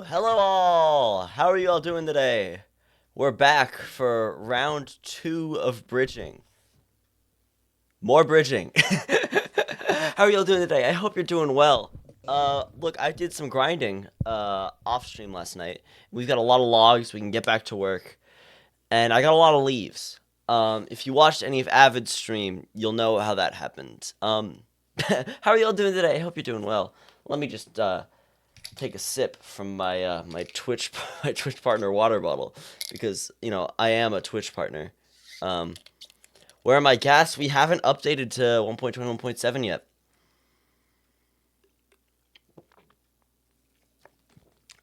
Hello all! How are you all doing today? We're back for round 2 of bridging. More bridging. How are you all doing today? I hope you're doing well. Look, I did some grinding off stream last night. We've got a lot of logs, we can get back to work. And I got a lot of leaves. If you watched any of Avid's stream, you'll know how that happened. How are you all doing today? I hope you're doing well. Let me just take a sip from my my Twitch my Twitch partner water bottle because I am a Twitch partner. Where are my gas? We haven't updated to 1.21.7 yet.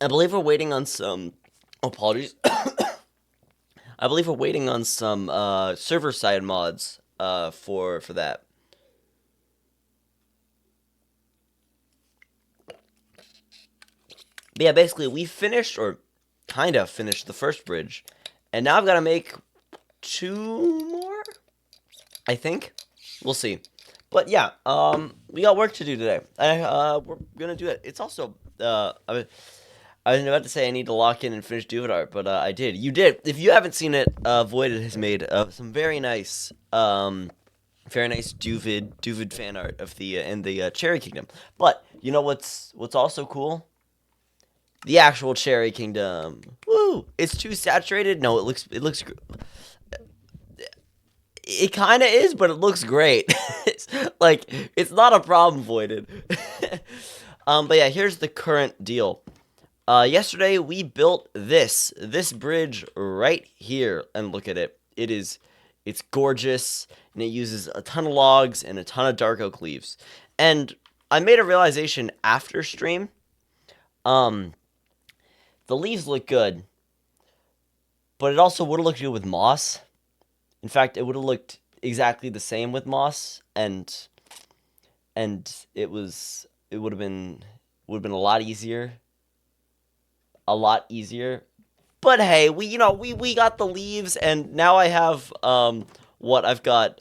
I believe we're waiting on some. Apologies. I believe we're waiting on some server side mods for that. But yeah, basically, we finished, or kind of finished, the first bridge. And now I've got to make 2 more? I think. We'll see. But yeah, we got work to do today. We're going to do it. It's also, I was about to say I need to lock in and finish Duvidart, but I did. You did. If you haven't seen it, Voided has made some very nice Duvid fan art of the Cherry Kingdom. But you know what's also cool? The actual Cherry Kingdom. Woo! It's too saturated. No, it looks. It kind of is, but it looks great. It's not a problem, Voided. But yeah, here's the current deal. Yesterday we built this bridge right here, and look at it. It's gorgeous, and it uses a ton of logs and a ton of dark oak leaves. And I made a realization after stream. The leaves look good, but it also would have looked good with moss. In fact, it would have looked exactly the same with moss, and it would have been a lot easier. A lot easier. But hey, we got the leaves, and now I have I've got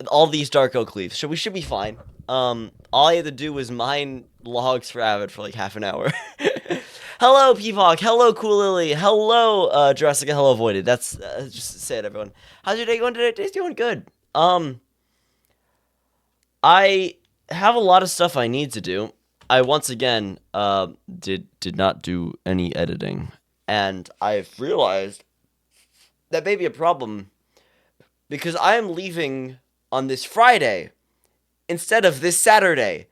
all these dark oak leaves, so we should be fine. All I had to do was mine logs for Avid for like half an hour. Hello, Peacock. Hello, Cool Lily. Hello, Jessica. Hello, Voided. That's just say it, everyone. How's your day going today? Today's going good. I have a lot of stuff I need to do. I once again did not do any editing, and I've realized that may be a problem because I am leaving on this Friday instead of this Saturday,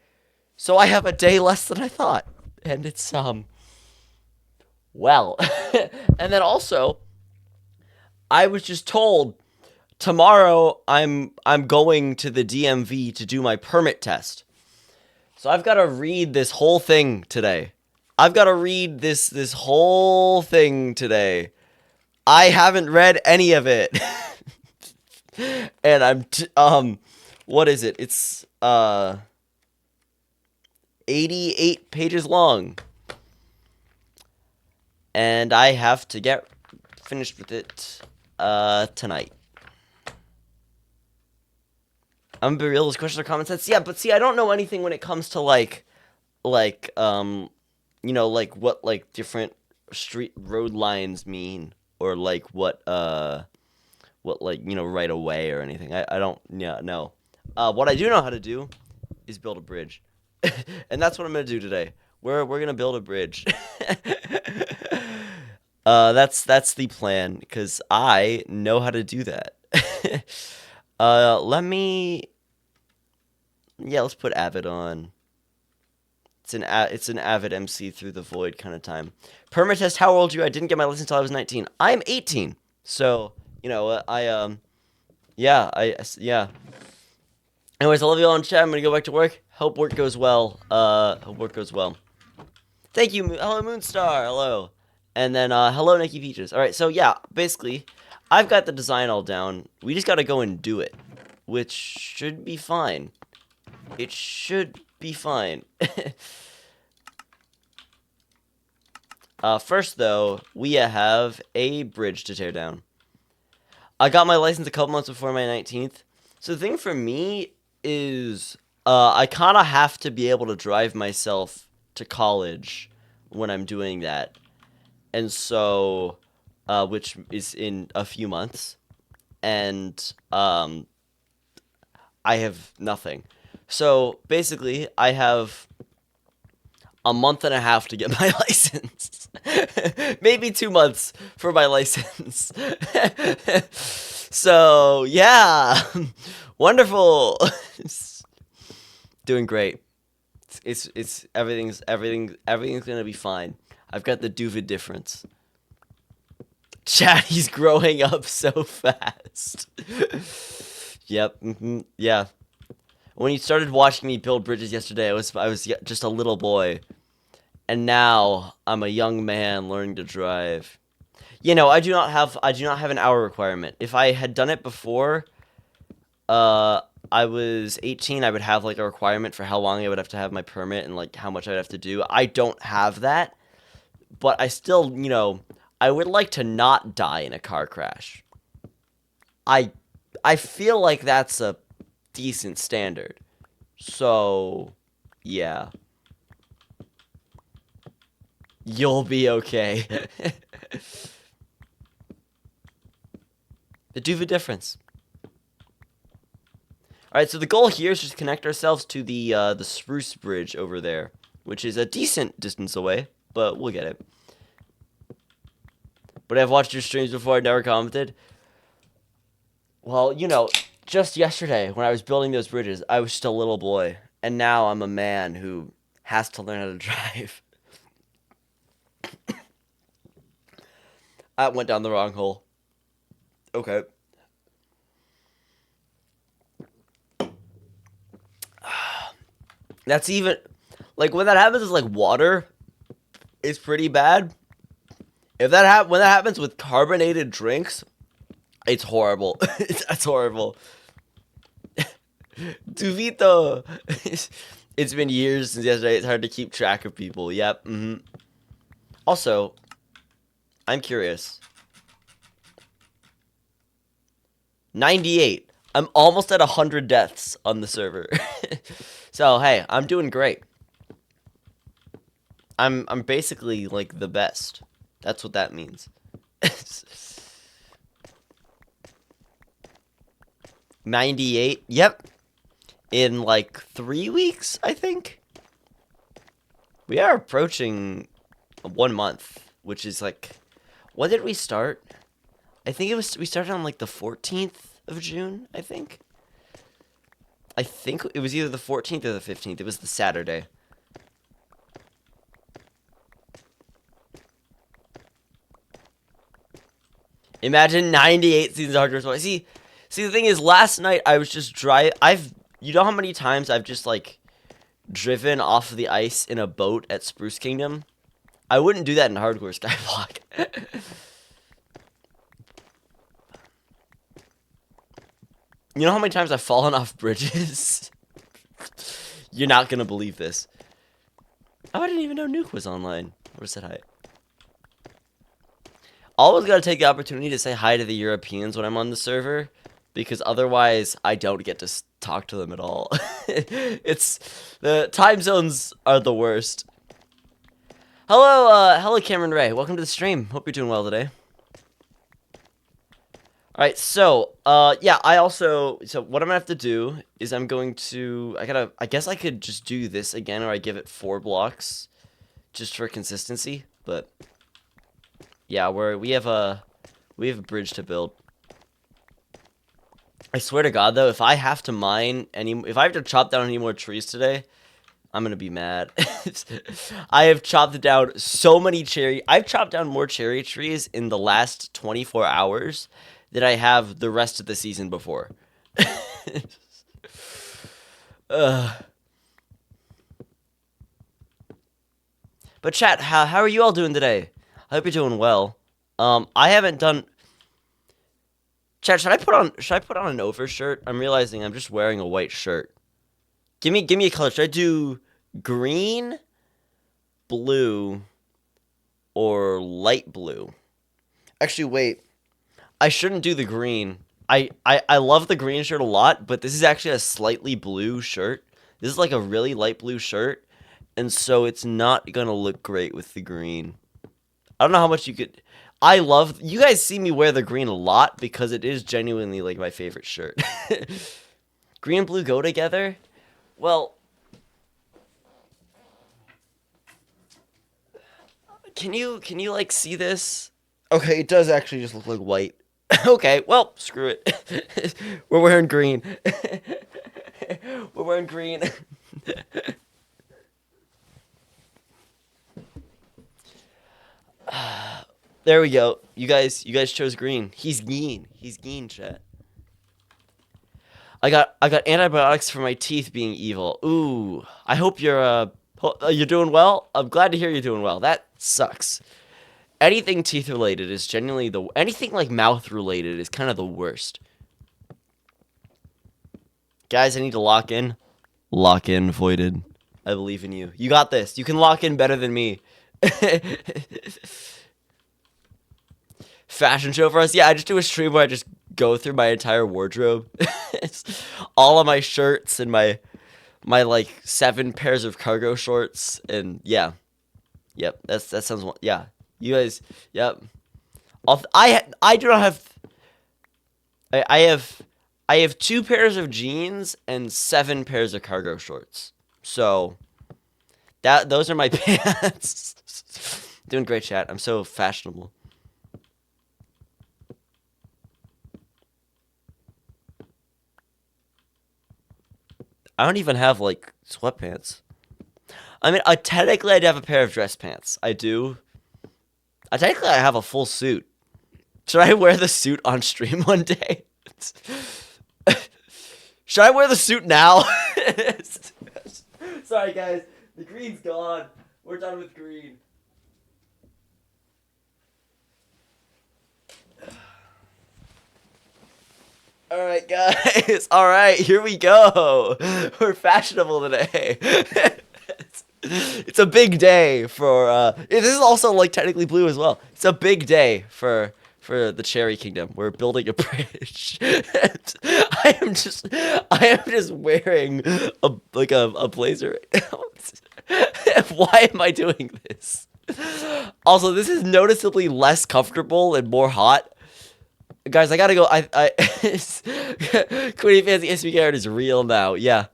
so I have a day less than I thought, and it's well. And then also, I was just told tomorrow I'm going to the DMV to do my permit test. So I've got to read this whole thing today. I've got to read this whole thing today. I haven't read any of it. And what is it? It's 88 pages long. And I have to get finished with it tonight. I'm gonna be real. Those questions are common sense. Yeah, but see, I don't know anything when it comes to like what different road lines mean, or like what right away or anything. I don't know. What I do know how to do is build a bridge, and that's what I'm gonna do today. We're gonna build a bridge. That's the plan, because I know how to do that. Let's put Avid on. It's an Avid MC through the void kind of time. Permit test, how old are you? I didn't get my license until I was 19. I'm 18. So, yeah. Anyways, I love you all in chat. I'm gonna go back to work. Hope work goes well. Thank you. Hello, Moonstar. Hello. And then, hello, Nikki Peaches. Alright, so yeah, basically, I've got the design all down. We just gotta go and do it, which should be fine. It should be fine. First, though, we have a bridge to tear down. I got my license a couple months before my 19th. So the thing for me is, I kind of have to be able to drive myself to college, when I'm doing that. And so, which is in a few months. And I have nothing. So basically, I have a month and a half to get my license. Maybe 2 months for my license. So, yeah. Wonderful. Doing great. It's everything's gonna be fine. I've got the Duvid difference. Chat, he's growing up so fast. Yep. Yeah. When you started watching me build bridges yesterday, I was just a little boy, and now I'm a young man learning to drive. You know, I do not have an hour requirement. If I had done it before, I was 18, I would have like a requirement for how long I would have to have my permit and like how much I'd have to do. I don't have that, but I still, I would like to not die in a car crash. I feel like that's a decent standard. So, yeah. You'll be okay. The Duva difference. Alright, so the goal here is just connect ourselves to the Spruce Bridge over there, which is a decent distance away, but we'll get it. But I've watched your streams before, I never commented. Well, just yesterday when I was building those bridges, I was just a little boy, and now I'm a man who has to learn how to drive. I went down the wrong hole. Okay. That's even, like, when that happens, it's like water is pretty bad. When that happens with carbonated drinks, it's horrible. That's horrible. Duvito. It's been years since yesterday. It's hard to keep track of people. Yep. Also, I'm curious. 98. I'm almost at 100 deaths on the server. So, hey, I'm doing great. I'm basically, like, the best. That's what that means. 98? Yep. In, like, 3 weeks, I think? We are approaching 1 month, which is, like... When did we start? I think we started on, like, the 14th of June, I think. I think it was either the 14th or the 15th. It was the Saturday. Imagine 98 seasons of Hardcore. See, the thing is, last night I was just you know how many times I've just, like, driven off of the ice in a boat at Spruce Kingdom? I wouldn't do that in Hardcore Skyblock. You know how many times I've fallen off bridges? You're not gonna believe this. Oh, I didn't even know Nuke was online. Or said hi. Always gotta take the opportunity to say hi to the Europeans when I'm on the server, because otherwise I don't get to talk to them at all. The time zones are the worst. Hello Cameron Ray. Welcome to the stream. Hope you're doing well today. Alright, so, yeah, so what I'm gonna have to do is I guess I could just do this again, or I give it 4 blocks, just for consistency, but, yeah, we have a bridge to build. I swear to God, though, if I have to chop down any more trees today, I'm gonna be mad. I have chopped down so many I've chopped down more cherry trees in the last 24 hours than I have the rest of the season before. But chat, how are you all doing today? I hope you're doing well. I haven't done... Chat, should I put on an overshirt? I'm realizing I'm just wearing a white shirt. Give me a color. Should I do green, blue, or light blue? Actually, wait. I shouldn't do the green. I love the green shirt a lot, but this is actually a slightly blue shirt. This is like a really light blue shirt, and so it's not gonna look great with the green. I don't know how much you could. I love you guys see me wear the green a lot because it is genuinely like my favorite shirt. Green and blue go together. Well, can you like see this? Okay, it does actually just look like white. Okay, well, screw it. We're wearing green. We're wearing green. There we go. You guys chose green. He's green. He's green, chat. I got antibiotics for my teeth being evil. Ooh. I hope you're doing well. I'm glad to hear you're doing well. That sucks. Anything teeth related is genuinely anything like mouth related is kind of the worst. Guys, I need to lock in. Lock in, voided. I believe in you. You got this. You can lock in better than me. Fashion show for us? Yeah, I just do a stream where I just go through my entire wardrobe. All of my shirts and my like 7 pairs of cargo shorts and yeah. Yep, that sounds yeah. You guys, yep. I do not have I have 2 pairs of jeans and 7 pairs of cargo shorts. So those are my pants. Doing great, chat. I'm so fashionable. I don't even have like sweatpants. I mean, technically I'd have a pair of dress pants. I do. Technically I have a full suit. Should I wear the suit on stream one day? Should I wear the suit now? Sorry guys, the green's gone. We're done with green. Alright guys, alright, here we go. We're fashionable today. It's a big day for, this is also like technically blue as well. It's a big day for the Cherry Kingdom. We're building a bridge. I am just wearing a blazer right now. Why am I doing this? Also, this is noticeably less comfortable and more hot. Guys, I gotta go. Queenie Fancy SB art is real now. Yeah.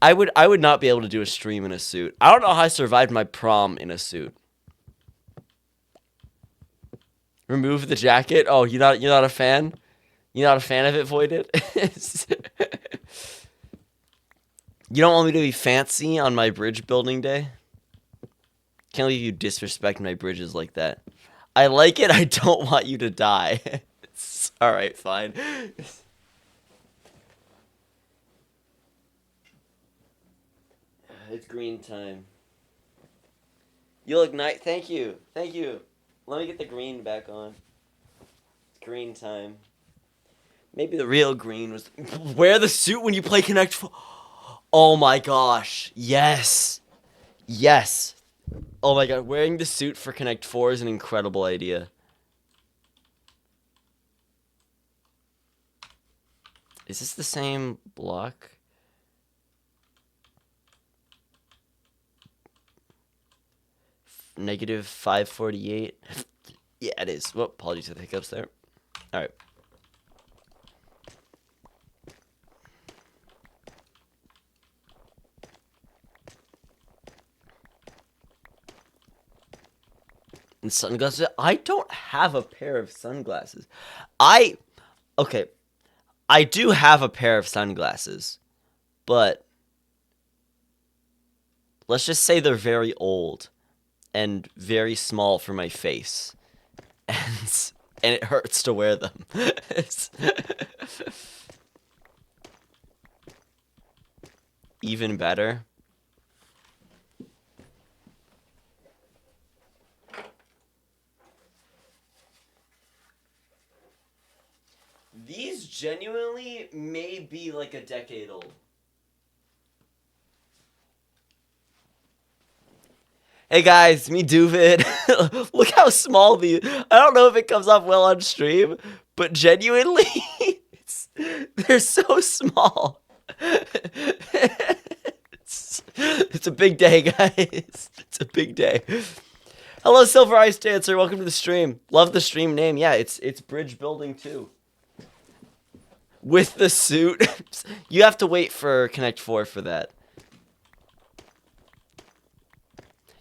I would not be able to do a stream in a suit. I don't know how I survived my prom in a suit. Remove the jacket? Oh, you're not a fan? You're not a fan of it, Voided? You don't want me to be fancy on my bridge building day? Can't believe you disrespect my bridges like that. I like it, I don't want you to die. Alright, fine. It's green time. You look nice. Thank you. Thank you. Let me get the green back on. It's green time. Maybe the real green was... Wear the suit when you play Connect 4. Oh my gosh. Yes. Yes. Oh my god. Wearing the suit for Connect 4 is an incredible idea. Is this the same block? Negative 548. Yeah, it is. Well, apologies for the hiccups there. Alright. And sunglasses. I don't have a pair of sunglasses. Okay. I do have a pair of sunglasses, but let's just say they're very old and very small for my face, and it hurts to wear them. Even better. These genuinely may be like a decade old. Hey guys, me Duvid. Look how small these... I don't know if it comes off well on stream, but genuinely, they're so small. It's a big day, guys. It's a big day. Hello, Silver Ice Dancer. Welcome to the stream. Love the stream name. Yeah, it's bridge building too. With the suit. You have to wait for Connect 4 for that.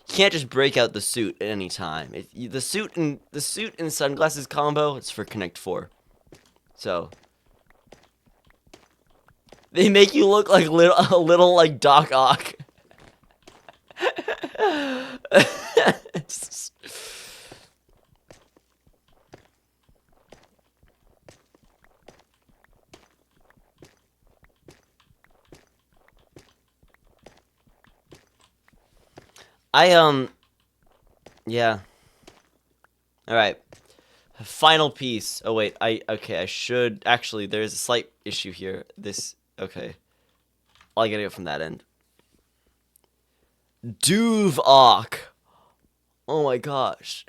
You can't just break out the suit at any time. The suit and sunglasses combo, it's for Connect 4. So they make you look like a little like Doc Ock. Yeah. All right. Final piece. Oh wait, I should actually. There's a slight issue here. Okay. I gotta go from that end. Doovaloo. Oh my gosh.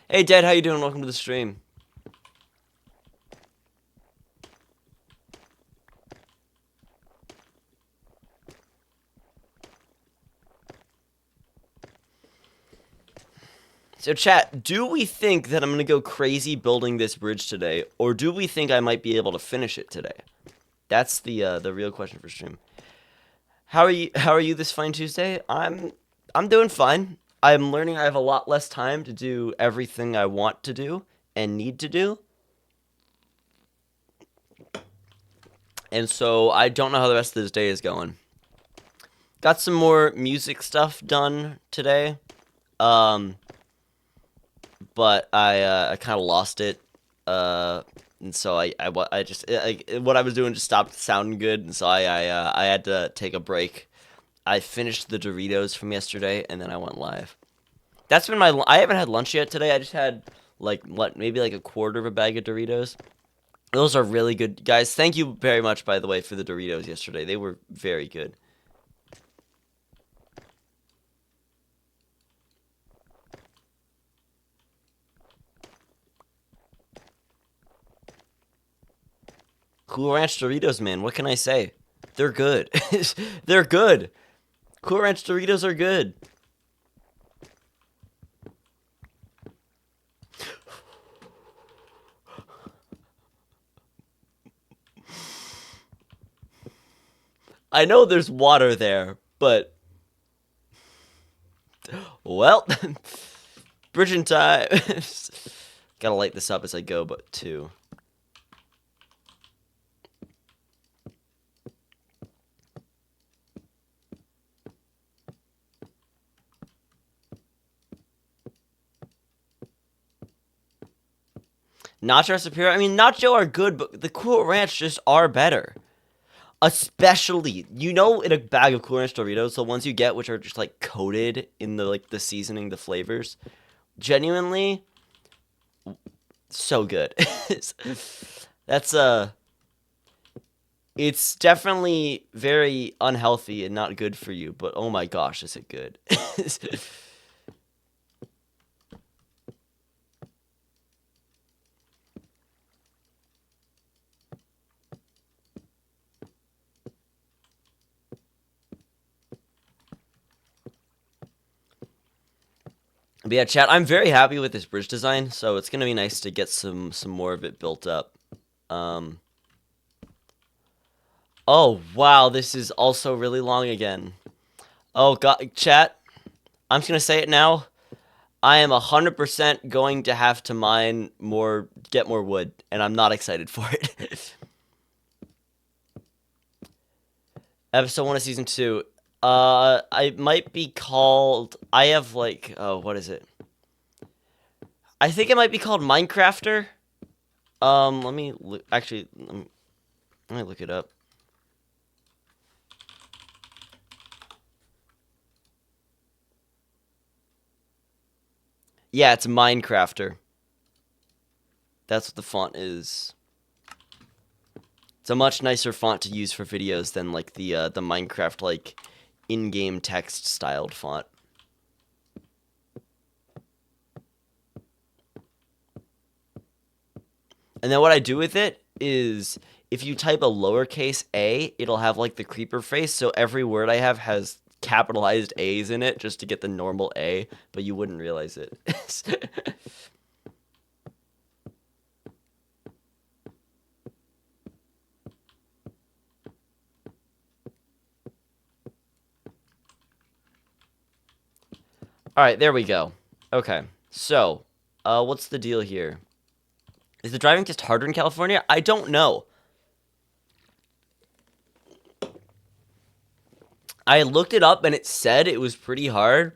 Hey, Dad, how you doing? Welcome to the stream. So, chat, do we think that I'm gonna go crazy building this bridge today, or do we think I might be able to finish it today? That's the real question for stream. How are you? How are you this fine Tuesday? I'm doing fine. I'm learning I have a lot less time to do everything I want to do and need to do. And so I don't know how the rest of this day is going. Got some more music stuff done today. But I kind of lost it. And so I just what I was doing just stopped sounding good, and so I had to take a break. I finished the Doritos from yesterday, and then I went live. That's been I haven't had lunch yet today. I just had maybe like a quarter of a bag of Doritos. Those are really good, guys. Thank you very much, by the way, for the Doritos yesterday. They were very good. Cool Ranch Doritos, man. What can I say? They're good. They're good. Cool Ranch Doritos are good. I know there's water there, but well, bridging time. Gotta light this up as I go, but too. Nacho are superior. I mean, Nacho are good, but the Cool Ranch just are better. Especially, in a bag of Cool Ranch Doritos, the ones you get, which are just like coated in the seasoning, the flavors, genuinely, so good. It's definitely very unhealthy and not good for you, but oh my gosh, is it good? But yeah, chat, I'm very happy with this bridge design, so it's gonna be nice to get some more of it built up. Oh, wow, this is also really long again. Oh, God, chat, I'm just gonna say it now. I am 100% going to have to get more wood, and I'm not excited for it. Episode 1 of Season 2. I might be called... I have, what is it? I think it might be called Minecrafter. Let me look it up. Yeah, it's Minecrafter. That's what the font is. It's a much nicer font to use for videos than the Minecraft in-game text styled font. And then what I do with it is if you type a lowercase a, it'll have like the creeper face. So every word I have has capitalized A's in it just to get the normal A, but you wouldn't realize it. All right, there we go. Okay, so, what's the deal here? Is the driving test harder in California? I don't know. I looked it up and it said it was pretty hard,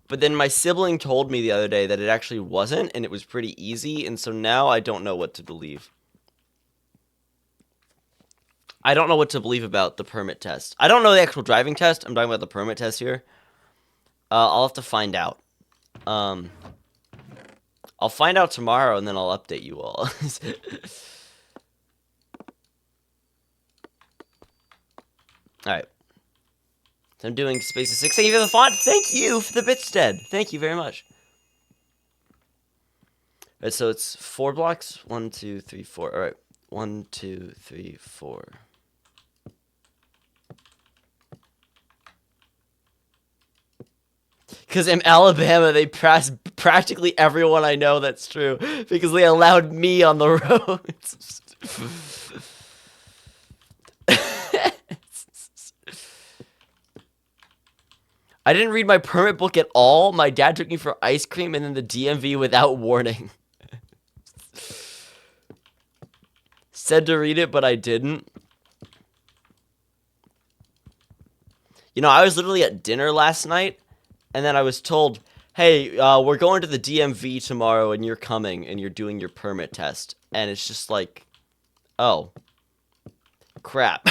but then my sibling told me the other day that it actually wasn't and it was pretty easy, and so now I don't know what to believe. I don't know what to believe about the permit test. I don't know the actual driving test. I'm talking about the permit test here. I'll have to find out. Um, I'll find out tomorrow and then I'll update you all. Alright. So I'm doing Spaces 6. Thank you for the font. Thank you for the bitstead. Thank you very much. Alright, so it's 4 blocks. 1, 2, 3, 4. Alright. 1, 2, 3, 4. Because in Alabama, they pass practically everyone I know that's true. Because they allowed me on the roads. I didn't read my permit book at all. My dad took me for ice cream and then the DMV without warning. Said to read it, but I didn't. You know, I was literally at dinner last night, and then I was told, hey, we're going to the DMV tomorrow, and you're coming, and you're doing your permit test. And it's just like, oh, crap.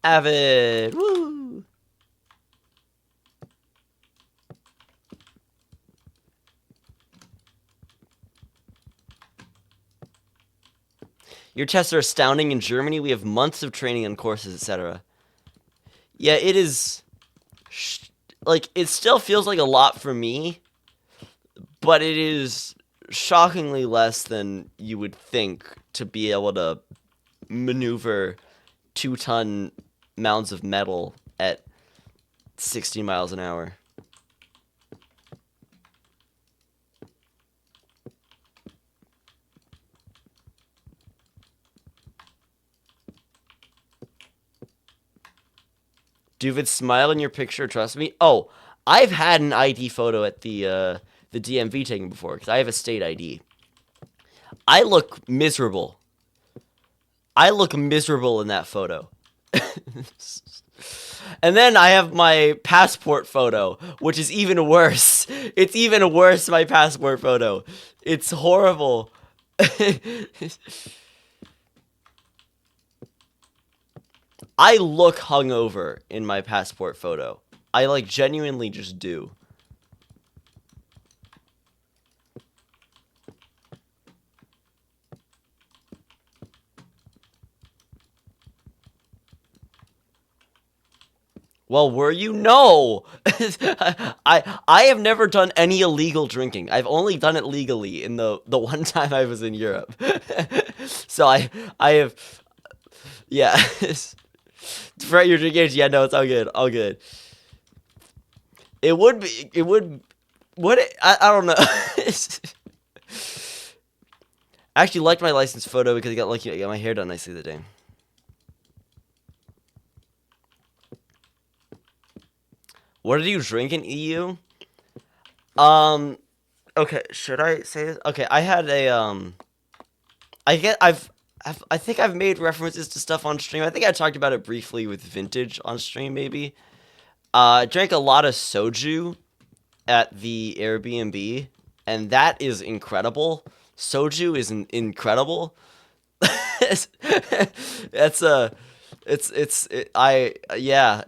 Avid, woo! Your tests are astounding. In Germany, we have months of training on courses, etc. Yeah, it is, like, it still feels like a lot for me, but it is shockingly less than you would think to be able to maneuver 2-ton mounds of metal at 60 miles an hour. Duvid, smile in your picture, trust me. Oh, I've had an ID photo at the DMV taken before, because I have a state ID. I look miserable. I look miserable in that photo. And then I have my passport photo, which is even worse. It's even worse, my passport photo. It's horrible. I look hungover in my passport photo. I, like, genuinely just do. Well, were you? No! I have never done any illegal drinking. I've only done it legally in the one time I was in Europe. So I have, yeah. For your drink age, yeah, no, it's all good, all good. It would be, I don't know. I actually liked my license photo because I got lucky. I got my hair done nicely the day. What did you drink in EU? Okay, should I say this? Okay, I had a, I think I've made references to stuff on stream. I think I talked about it briefly with Vintage on stream, maybe. I drank a lot of soju at the Airbnb, and that is incredible. Soju is incredible. That's yeah.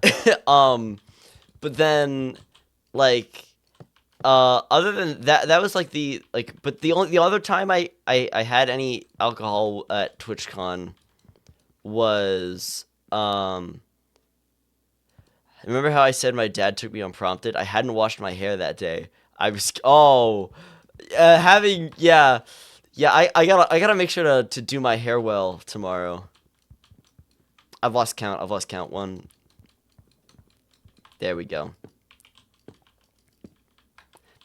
But then, like, other than that, that was like but the other time I had any alcohol at TwitchCon was, remember how I said my dad took me unprompted? I hadn't washed my hair that day. I was, oh, Having yeah, yeah. I gotta make sure to do my hair well tomorrow. I've lost count. I've lost count. One. There we go.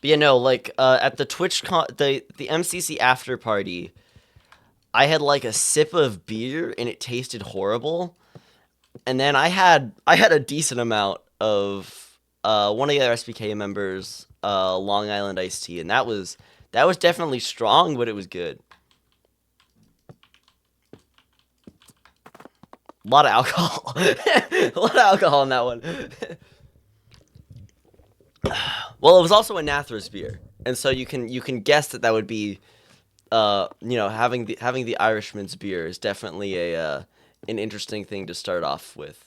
But yeah, no, like at the the MCC after party, I had like a sip of beer and it tasted horrible. And then I had a decent amount of one of the other SPK members Long Island iced tea, and that was definitely strong, but it was good. A lot of alcohol. A lot of alcohol in that one. Well, it was also a Nathra's beer, and so you can guess that would be having the Irishman's beer is definitely a an interesting thing to start off with.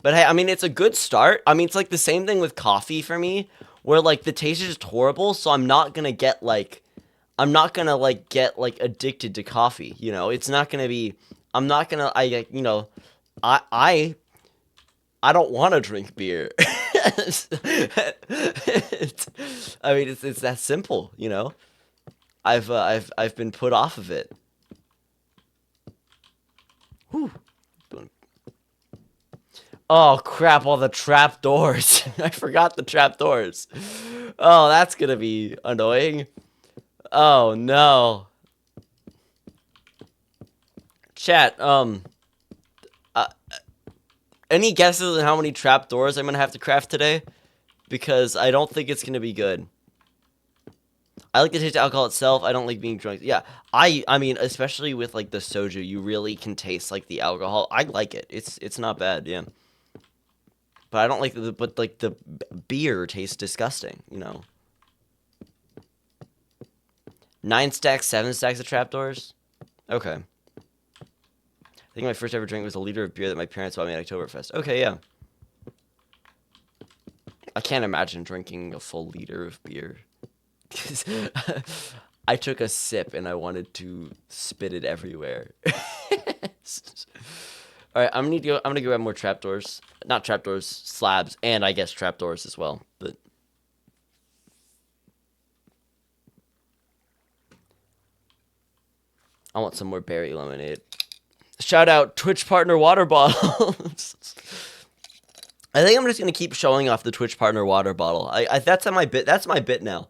But hey, I mean, it's a good start. I mean, it's like the same thing with coffee for me, where like the taste is just horrible, so I'm not gonna like get like addicted to coffee. It's not gonna be. I'm not gonna. I I I don't want to drink beer. I mean, it's that simple. I've been put off of it. Whew. Oh crap! All the trap doors. I forgot the trap doors. Oh, that's gonna be annoying. Oh no. Chat. Uh, any guesses on how many trap doors I'm gonna have to craft today? Because I don't think it's gonna be good. I like the taste of alcohol itself. I don't like being drunk. Yeah, I mean, especially with like the soju, you really can taste like the alcohol. I like it. It's not bad. Yeah. But I don't like but like the beer tastes disgusting. 9 stacks, 7 stacks of trapdoors. Okay. I think my first ever drink was a liter of beer that my parents bought me at Oktoberfest. Okay, yeah. I can't imagine drinking a full liter of beer. I took a sip and I wanted to spit it everywhere. All right, I'm gonna go grab more trapdoors. Not trapdoors, slabs, and I guess trapdoors as well. But I want some more berry lemonade. Shout out Twitch partner water bottles. I think I'm just gonna keep showing off the Twitch partner water bottle. That's on my bit. That's my bit now.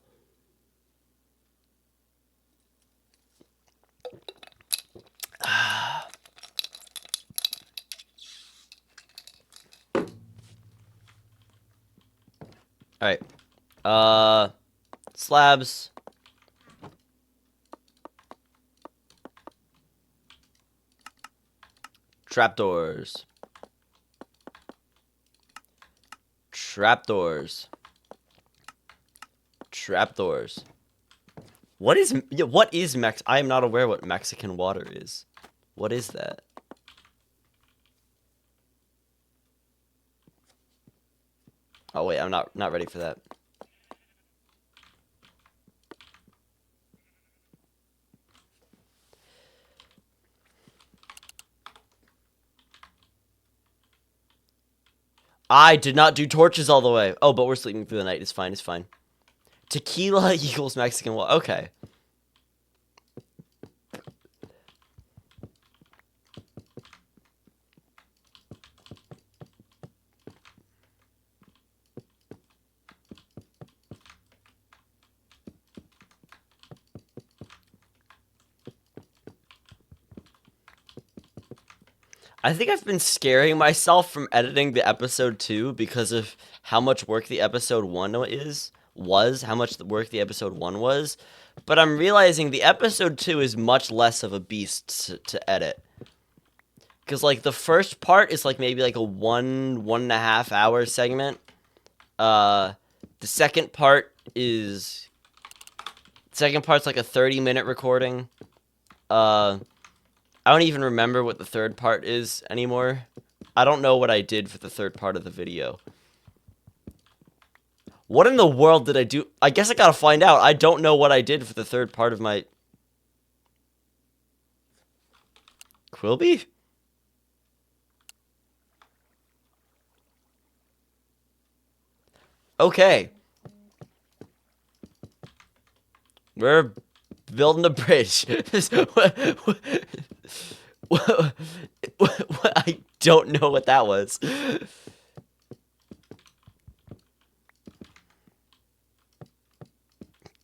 All right. Slabs. Trapdoors. Trapdoors. Trapdoors. What is Mex? I am not aware what Mexican water is. What is that? Oh wait, I'm not ready for that. I did not do torches all the way. Oh, but we're sleeping through the night. It's fine. It's fine. Tequila equals Mexican water. Okay. I think I've been scaring myself from editing the episode 2 because of how much work the episode 1 how much the work the episode 1 was. But I'm realizing the episode 2 is much less of a beast to edit. Because, like, the first part is, like, maybe, like, a 1.5 hour segment. The second part is... Second part's, like, a 30-minute recording. I don't even remember what the third part is anymore. I don't know what I did for the third part of the video. What in the world did I do? I guess I gotta find out. I don't know what I did for the third part of my... Quilby? Okay. We're building a bridge. I don't know what that was.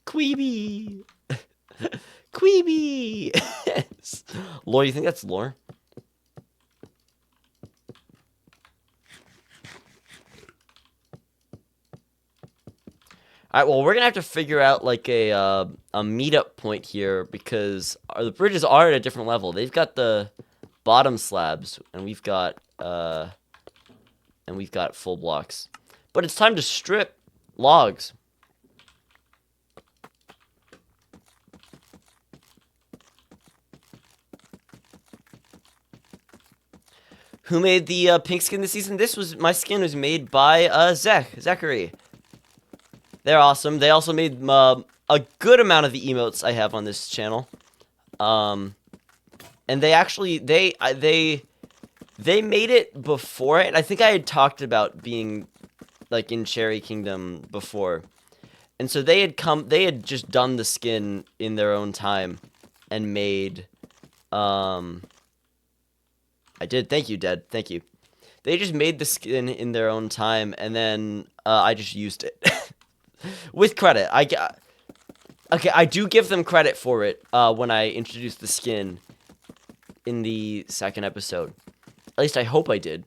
Queeby. Queeby. Lore, you think that's lore? All right, well, we're gonna have to figure out like a meetup point here because the bridges are at a different level. They've got the bottom slabs, and we've got full blocks. But it's time to strip logs. Who made the pink skin this season? My skin was made by Zachary. They're awesome. They also made a good amount of the emotes I have on this channel. And they actually they made it before it. I think I had talked about being like in Cherry Kingdom before. And so they had just done the skin in their own time and made I did. Thank you, Dad. Thank you. They just made the skin in their own time, and then I just used it with credit. Okay, I do give them credit for it when I introduced the skin in the second episode. At least I hope I did.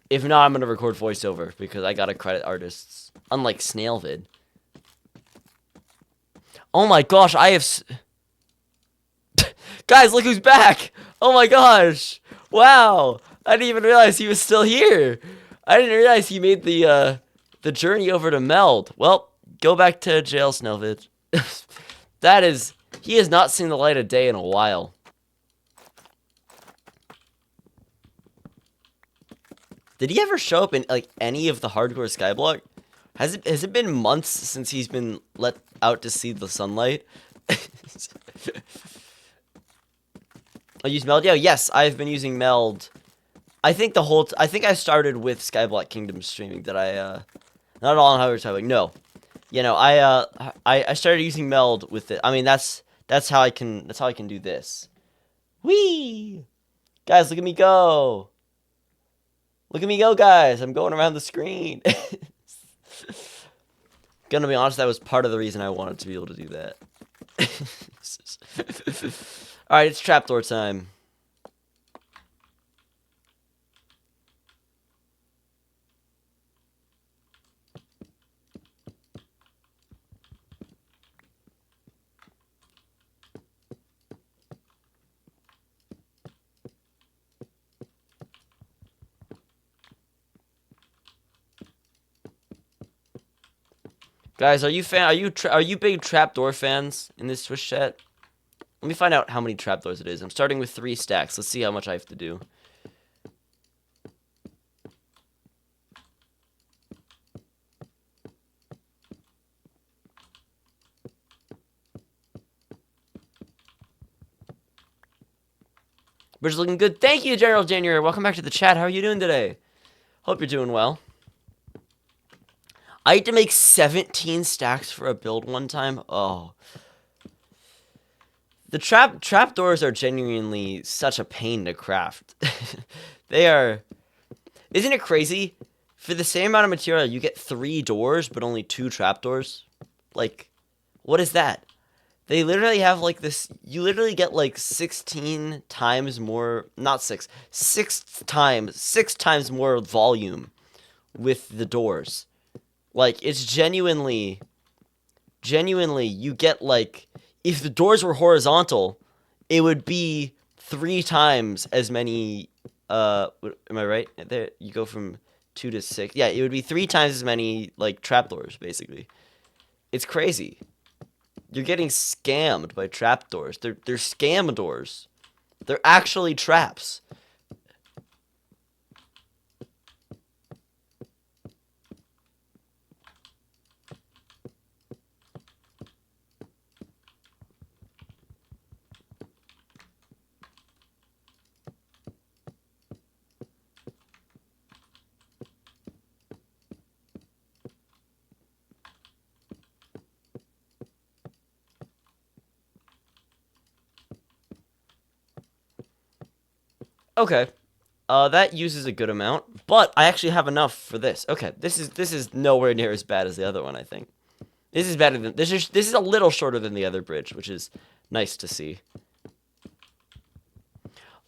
If not, I'm gonna record voiceover because I gotta credit artists. Unlike Snailvid. Oh my gosh, I have. Guys, look who's back! Oh my gosh! Wow! I didn't even realize he was still here. I didn't realize he made the journey over to Meld. Well, go back to jail, Snailvid. He has not seen the light of day in a while. Did he ever show up in like any of the hardcore Skyblock? Has it been months since he's been let out to see the sunlight? I use Meld. Yeah, yes, I've been using Meld. I think I started with Skyblock Kingdoms streaming. That I not all on how we're talking. No, you know, I started using Meld with it. I mean, that's how I can do this. Whee! Guys, look at me go! Look at me go, guys! I'm going around the screen. Gonna be honest, that was part of the reason I wanted to be able to do that. Alright, it's trapdoor time. Guys, are you big trapdoor fans in this Twitch chat? Let me find out how many trapdoors it is. I'm starting with 3 stacks. Let's see how much I have to do. Bridge looking good. Thank you, General January. Welcome back to the chat. How are you doing today? Hope you're doing well. I had to make 17 stacks for a build one time. Oh. The trapdoors are genuinely such a pain to craft. They are... Isn't it crazy? For the same amount of material, you get 3 doors, but only 2 trapdoors? Like, what is that? They literally have, like, this... You literally get, like, 16 times more... Not 6. 6 times more volume with the doors. Like, it's genuinely... Genuinely, you get, like... If the doors were horizontal, it would be 3 times as many... am I right? There, you go from 2 to 6. Yeah, it would be 3 times as many, like, trapdoors, basically. It's crazy. You're getting scammed by trapdoors. They're scam doors. They're actually traps. Okay. That uses a good amount, but I actually have enough for this. Okay, this is nowhere near as bad as the other one, I think. This is better than this is a little shorter than the other bridge, which is nice to see.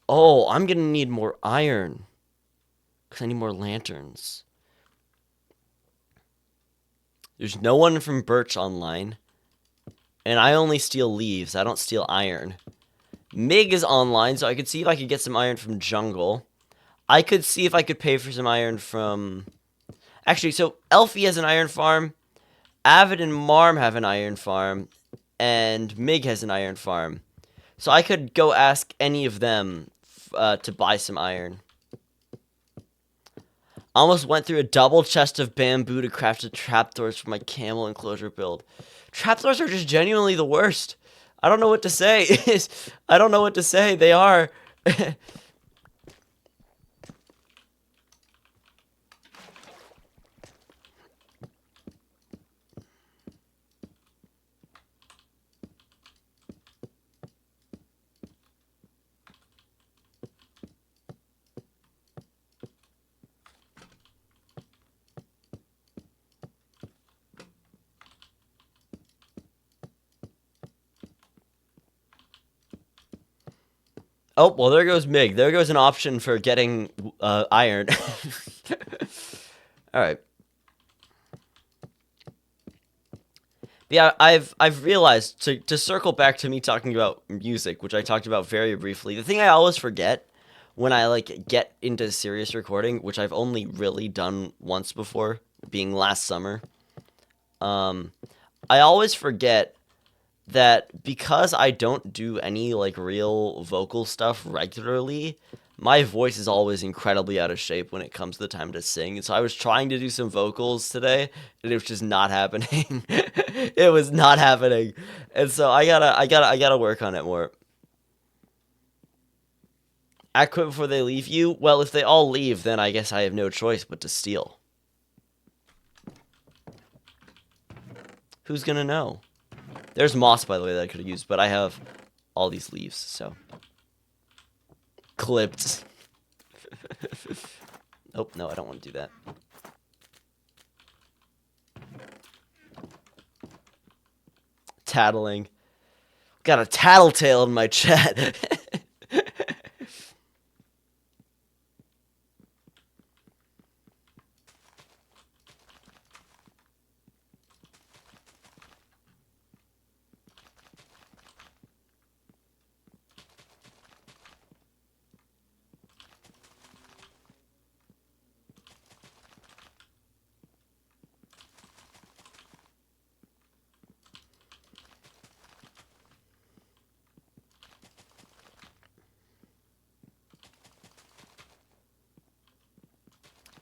Oh, I'm gonna need more iron because I need more lanterns. There's no one from Birch online, and I only steal leaves. I don't steal iron. Mig is online, so I could see if I could get some iron from Jungle. I could see if I could pay for some iron from... Actually, so Elfie has an iron farm. Avid and Marm have an iron farm. And Mig has an iron farm. So I could go ask any of them to buy some iron. Almost went through a double chest of bamboo to craft the trapdoors for my camel enclosure build. Trapdoors are just genuinely the worst. I don't know what to say. I don't know what to say. They are. Oh, well, there goes Mig. There goes an option for getting iron. All right. Yeah, I've realized to circle back to me talking about music, which I talked about very briefly. The thing I always forget when I like get into serious recording, which I've only really done once before, being last summer. Um, I always forget that because I don't do any like real vocal stuff regularly, my voice is always incredibly out of shape when it comes to the time to sing. So I was trying to do some vocals today, and it was just not happening. It was not happening, and so I gotta work on it more. I quit before they leave you. Well, if they all leave, then I guess I have no choice but to steal. Who's gonna know? There's moss, by the way, that I could have used, but I have all these leaves, so clipped. Oh, no, I don't want to do that. Tattling. Got a tattletale in my chat.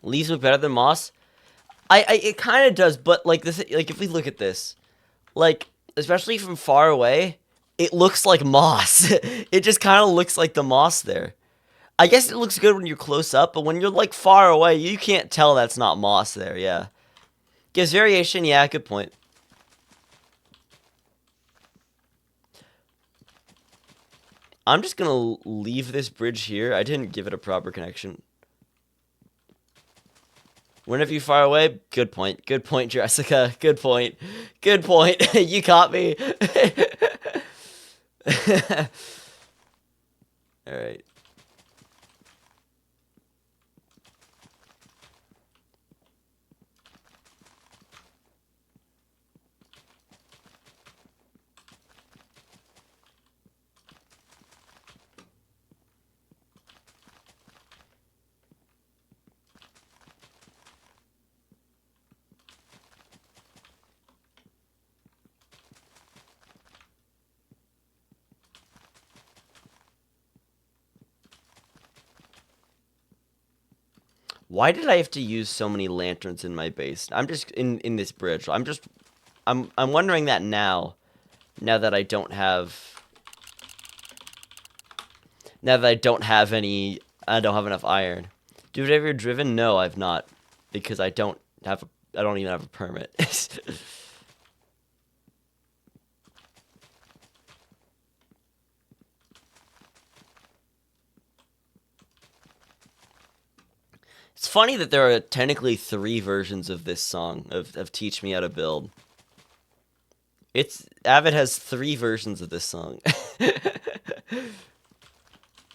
Leaves look better than moss. I it kind of does, but like this, like if we look at this, like especially from far away, it looks like moss. It just kind of looks like the moss there. I guess it looks good when you're close up, but when you're like far away, you can't tell that's not moss there. Yeah, gives variation. Yeah, good point. I'm just gonna leave this bridge here. I didn't give it a proper connection. Whenever you far away, good point. Good point, Jessica. Good point. Good point. You caught me. All right. Why did I have to use so many lanterns in my base? I'm just in this bridge. I'm wondering that now. Now that I don't have now that I don't have any I don't have enough iron. Dude, have you ever driven? No, I've not. Because I don't even have a permit. It's funny that there are technically 3 versions of this song, of Teach Me How to Build. Avid has 3 versions of this song.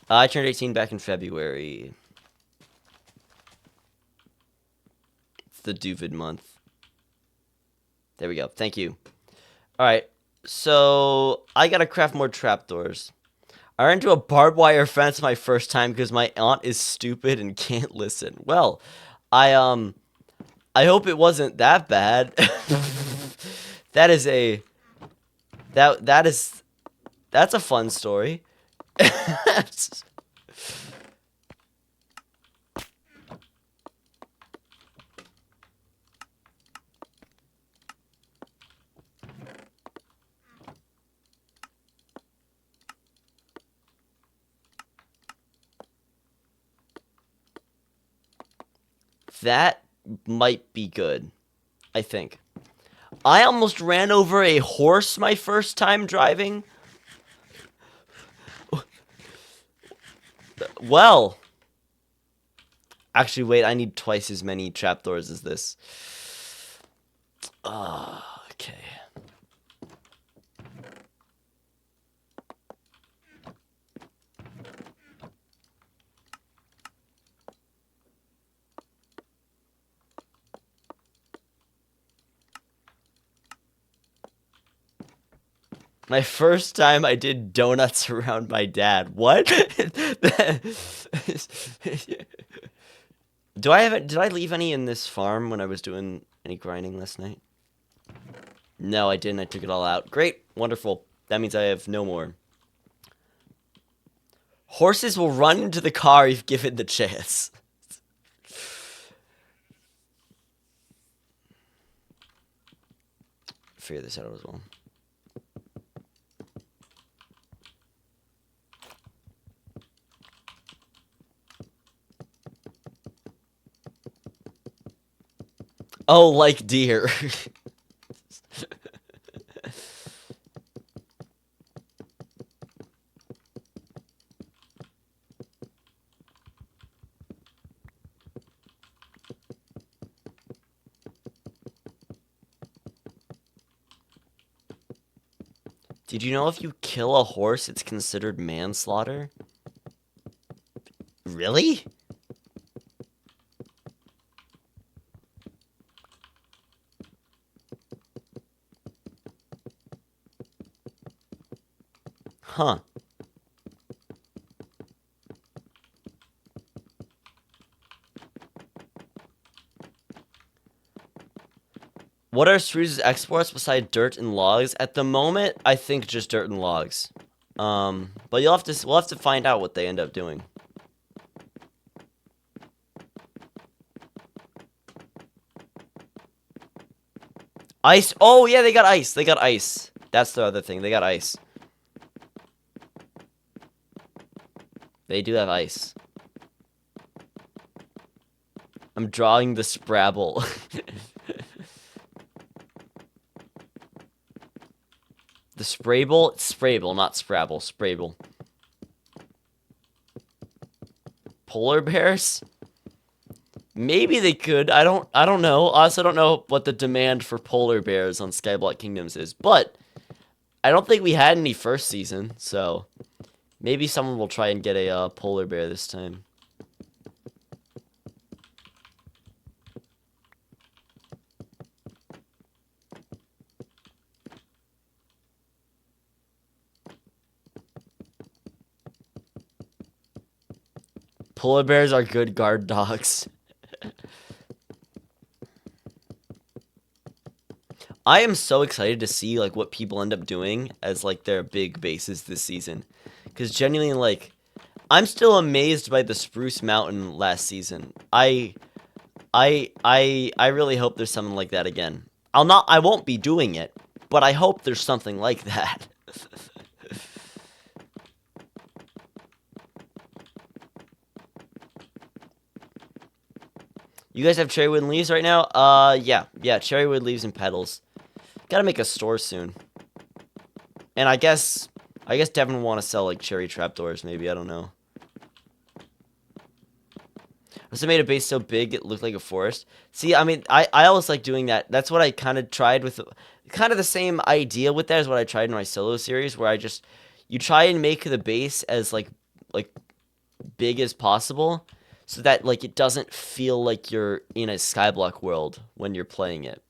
I turned 18 back in February. It's the Duvid month. There we go. Thank you. Alright, so I gotta craft more trapdoors. I ran into a barbed wire fence my first time because my aunt is stupid and can't listen. Well, I hope it wasn't that bad. That's a fun story. That might be good, I think. I almost ran over a horse my first time driving. Well, actually, wait, I need twice as many trapdoors as this. Okay. My first time I did donuts around my dad. What? Did I leave any in this farm when I was doing any grinding last night? No, I didn't. I took it all out. Great. Wonderful. That means I have no more. Horses will run into the car if given the chance. Figure this out as well. Oh, like deer. Did you know if you kill a horse, it's considered manslaughter? Really? Huh. What are Spruce's exports besides dirt and logs? At the moment, I think just dirt and logs. But we'll have to find out what they end up doing. Ice. Oh yeah, they got ice. They got ice. That's the other thing. They got ice. They do have ice. I'm drawing the Sprabble. The Sprable? It's Sprable, not Sprabble. Sprable. Polar bears? Maybe they could. I don't know. I also don't know what the demand for polar bears on Skyblock Kingdoms is. But I don't think we had any first season, so maybe someone will try and get a polar bear this time. Polar bears are good guard dogs. I am so excited to see like what people end up doing as like their big bases this season. Cause genuinely like I'm still amazed by the Spruce Mountain last season. I really hope there's something like that again. I won't be doing it, but I hope there's something like that. You guys have cherrywood and leaves right now? Yeah, cherrywood, leaves, and petals. Gotta make a store soon. And I guess Devin will want to sell like cherry trapdoors, maybe, I don't know. Also made a base so big it looked like a forest. See, I mean, I always like doing that. That's what I kind of tried with, kind of the same idea with that as what I tried in my solo series, where you try and make the base as like big as possible, so that like it doesn't feel like you're in a Skyblock world when you're playing it.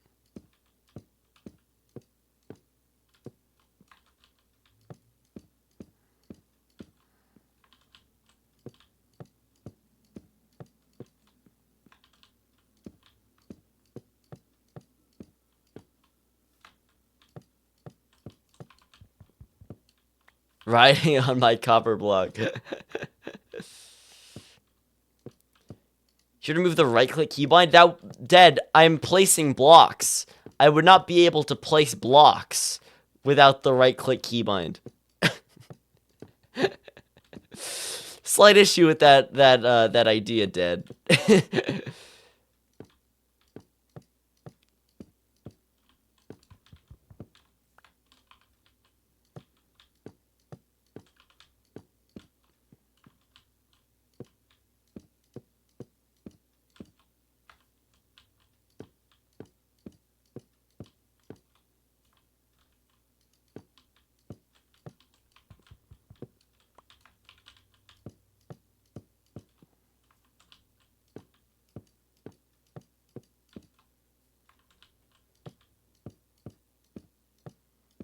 Riding on my copper block. Should remove the right-click keybind. That dead. I'm placing blocks. I would not be able to place blocks without the right-click keybind. Slight issue with that idea, dead.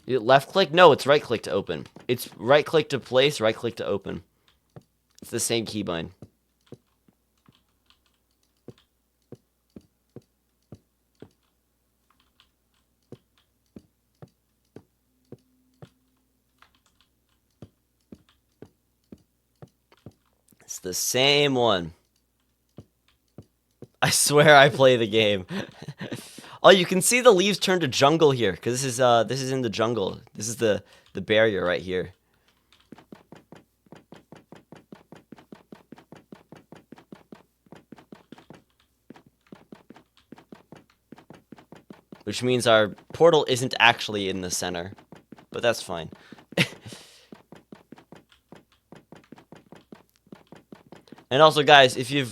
Left click? No, it's right click to open. It's right click to place, right click to open. It's the same keybind. It's the same one. I swear I play the game. Oh, you can see the leaves turn to jungle here, because this is in the jungle. This is the barrier right here. Which means our portal isn't actually in the center. But that's fine. And also, guys, yeah,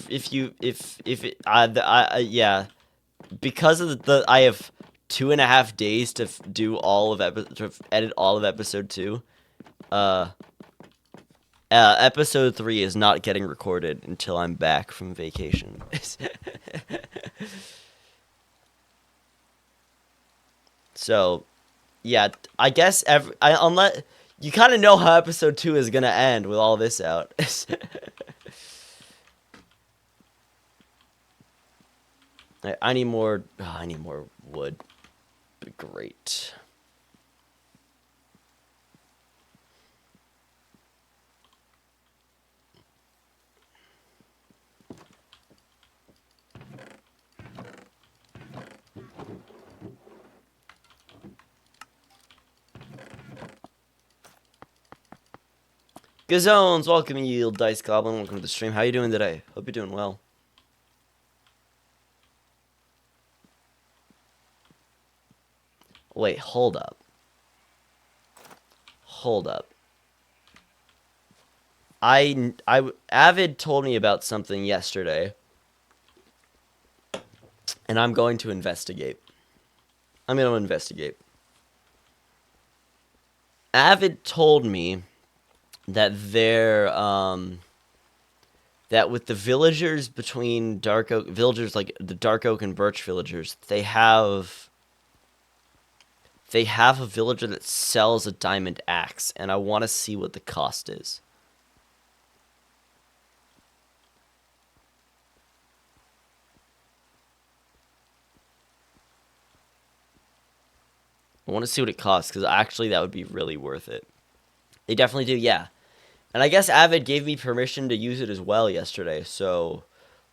because of I have 2.5 days to do to edit all of episode 2. Episode 3 is not getting recorded until I'm back from vacation. So, yeah, I guess unless you kind of know how episode 2 is gonna end with all this out. I need more. Oh, I need more wood. Be great. Gazones, welcome you, Dice Goblin. Welcome to the stream. How you doing today? Hope you're doing well. Wait, hold up. Hold up. Avid told me about something yesterday, and I'm going to investigate. I'm going to investigate. Avid told me that that with the villagers between Dark Oak villagers, like the Dark Oak and Birch villagers, they have a villager that sells a diamond axe, and I want to see what the cost is. I want to see what it costs, because actually that would be really worth it. They definitely do, yeah. And I guess Avid gave me permission to use it as well yesterday, so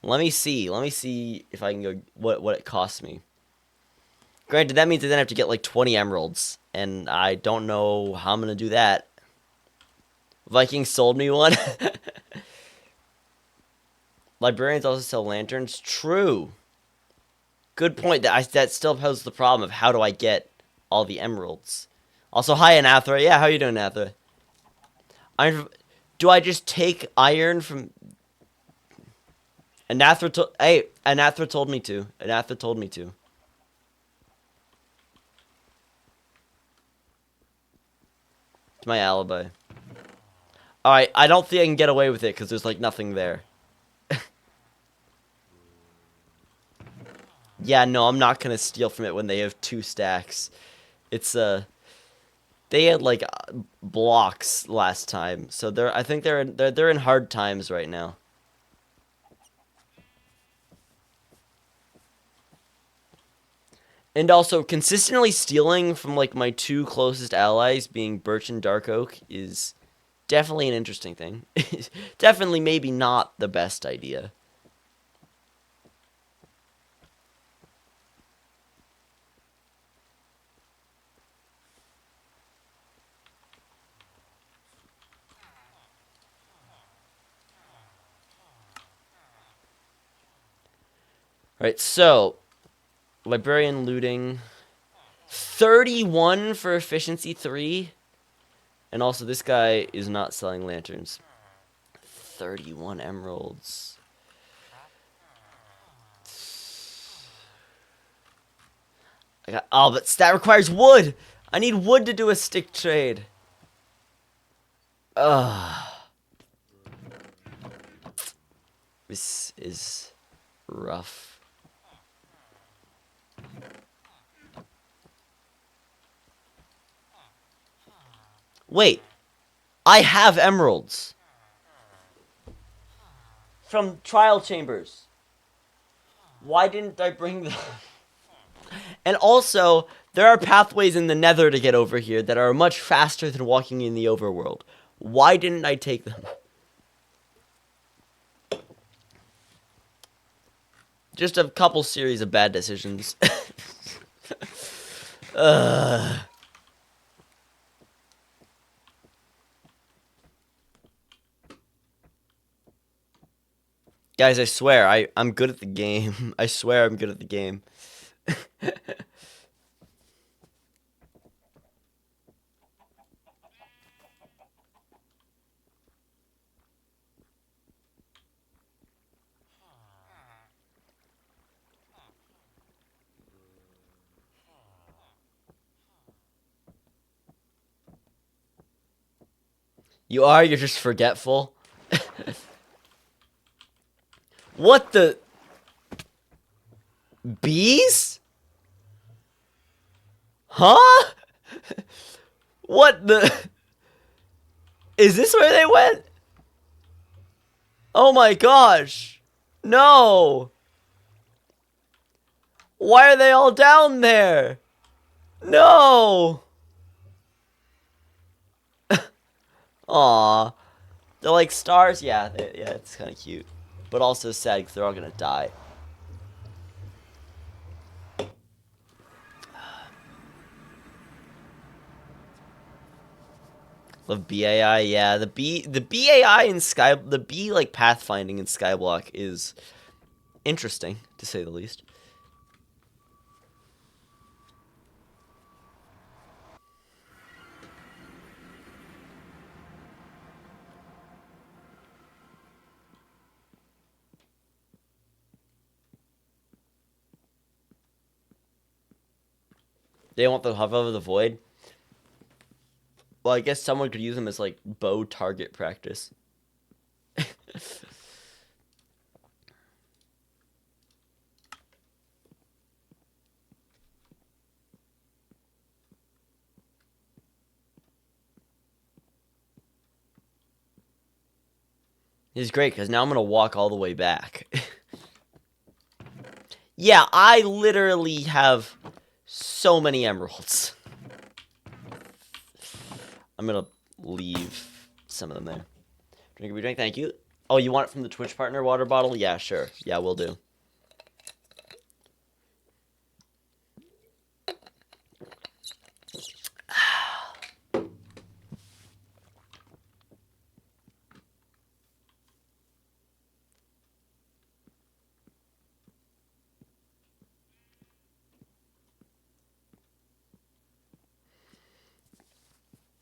let me see. Let me see if I can go what it costs me. Granted, that means I then have to get like 20 emeralds, and I don't know how I'm going to do that. Viking sold me one. Librarians also sell lanterns. True. Good point. That still poses the problem of how do I get all the emeralds. Also, hi, Anathra. Yeah, how you doing, Anathra? Do I just take iron from... Anathra told me to. Anathra told me to. It's my alibi. Alright, I don't think I can get away with it because there's like nothing there. Yeah, no, I'm not gonna steal from it when they have 2 stacks. It's they had like blocks last time, so I think they're in hard times right now. And also, consistently stealing from like my 2 closest allies, being Birch and Dark Oak, is definitely an interesting thing. Definitely, maybe not the best idea. Right, so librarian looting 31 for efficiency 3. And also, this guy is not selling lanterns. 31 emeralds. Oh, but that requires wood. I need wood to do a stick trade. Ugh. This is rough. Wait. I have emeralds. From trial chambers. Why didn't I bring them? And also, there are pathways in the nether to get over here that are much faster than walking in the overworld. Why didn't I take them? Just a couple series of bad decisions. Guys, I swear, I'm good at the game. I swear I'm good at the game. You're just forgetful. What the? Bees? Huh? What the? Is this where they went? Oh my gosh. No. Why are they all down there? No. Aw. They're like stars? Yeah, yeah, it's kind of cute. But also sad because they're all gonna die. Love BAI, yeah. The BAI in the B like pathfinding in Skyblock is interesting, to say the least. They want the hover over the void. Well, I guess someone could use them as like bow target practice. This is great because now I'm gonna walk all the way back. Yeah, I literally have so many emeralds. I'm gonna leave some of them there. Drink a drink, thank you. Oh, you want it from the Twitch partner water bottle? Yeah, sure. Yeah, we'll do.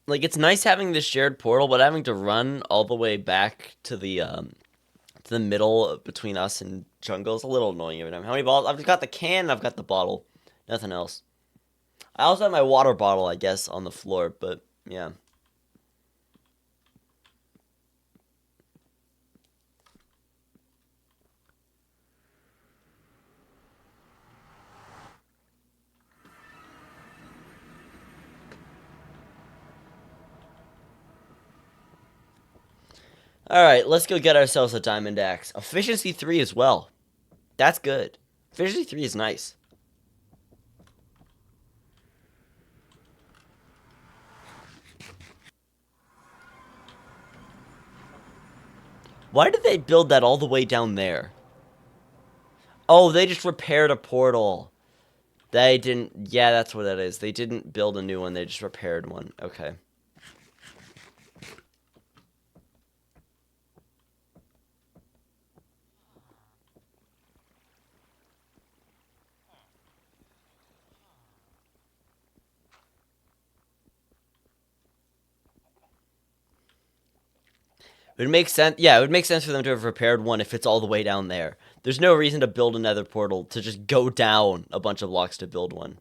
Like, it's nice having this shared portal, but having to run all the way back to the to the middle between us and jungle is a little annoying every time. How many bottles? I've got the can, I've got the bottle. Nothing else. I also have my water bottle, I guess, on the floor, but yeah. Alright, let's go get ourselves a diamond axe. Efficiency 3 as well. That's good. Efficiency 3 is nice. Why did they build that all the way down there? Oh, they just repaired a portal. They didn't... Yeah, that's what that is. They didn't build a new one. They just repaired one. Okay. It would make sense. Yeah, it would make sense for them to have repaired one if it's all the way down there. There's no reason to build another portal to just go down a bunch of blocks to build one.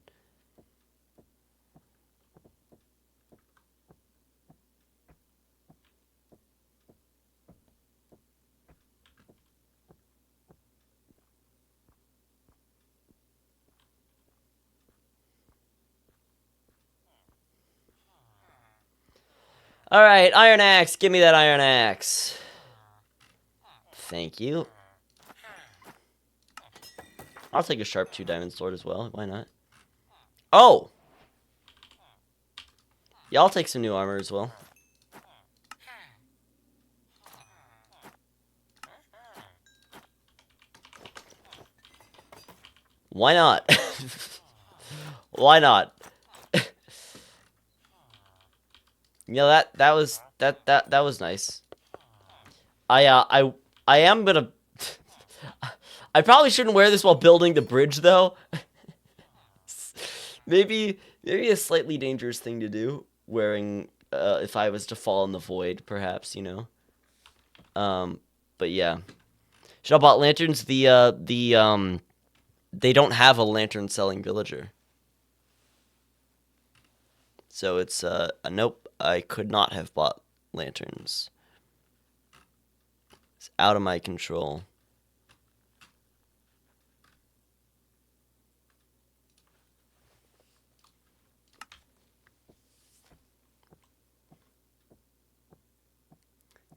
Alright, iron axe. Give me that iron axe. Thank you. I'll take a sharp 2 diamond sword as well. Why not? Oh! Yeah, I'll take some new armor as well. Why not? Why not? You know, that was nice. I am gonna... I probably shouldn't wear this while building the bridge, though. maybe a slightly dangerous thing to do, wearing, if I was to fall in the void, perhaps, you know? But yeah. Should have bought lanterns. They don't have a lantern selling villager. So it's, nope, I could not have bought lanterns. It's out of my control.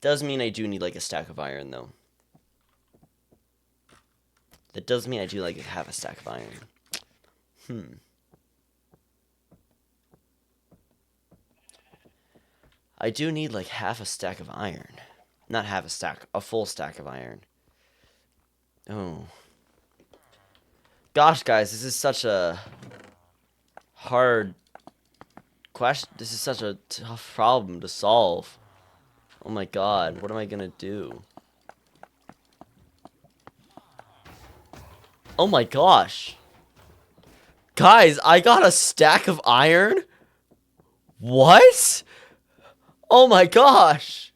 Does mean I do need, like, a stack of iron, though. That does mean I do, like, have a stack of iron. I do need, like, half a stack of iron. Not half a stack, a full stack of iron. Oh. Gosh, guys, this is such a hard question. This is such a tough problem to solve. Oh my god, what am I gonna do? Oh my gosh. Guys, I got a stack of iron? What? Oh my gosh.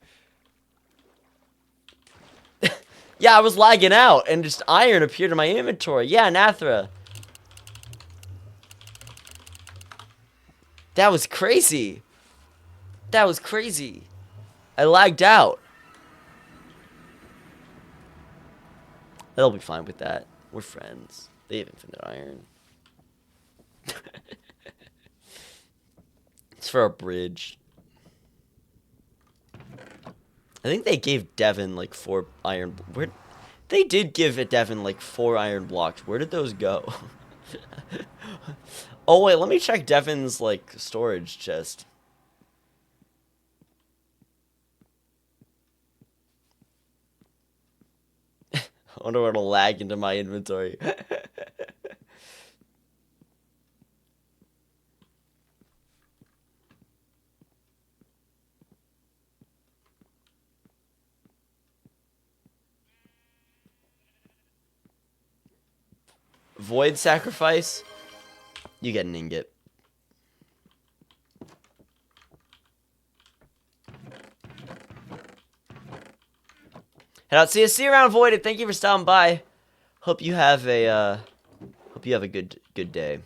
Yeah, I was lagging out and just iron appeared in my inventory. Yeah, Nathra. That was crazy. That was crazy. I lagged out. They'll be fine with that. We're friends. They have infinite iron. It's for a bridge. I think they gave Devin like 4 iron. Where they did give Devin like 4 iron blocks. Where did those go? Oh wait, let me check Devin's like storage chest. I wonder what'll lag into my inventory. Void sacrifice? You get an ingot. head out. See you around, Voided. Thank you for stopping by. Hope you have a good day.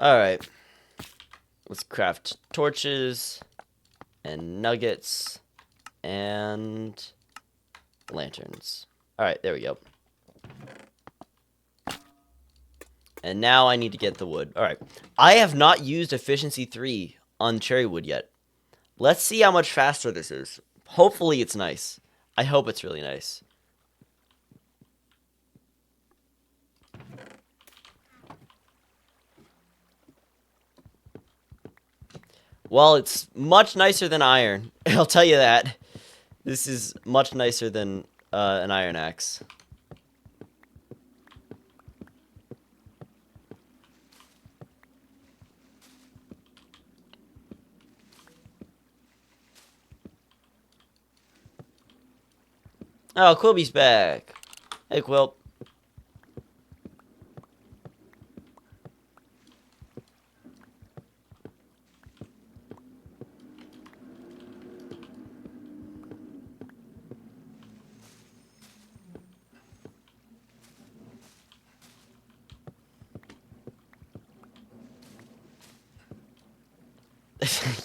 Alright. Let's craft torches and nuggets and lanterns. Alright, there we go. And now I need to get the wood. Alright. I have not used efficiency 3 on cherry wood yet. Let's see how much faster this is. Hopefully it's nice. I hope it's really nice. Well, it's much nicer than iron. I'll tell you that. This is much nicer than an iron axe. Oh, Quilby's back. Hey, Quill.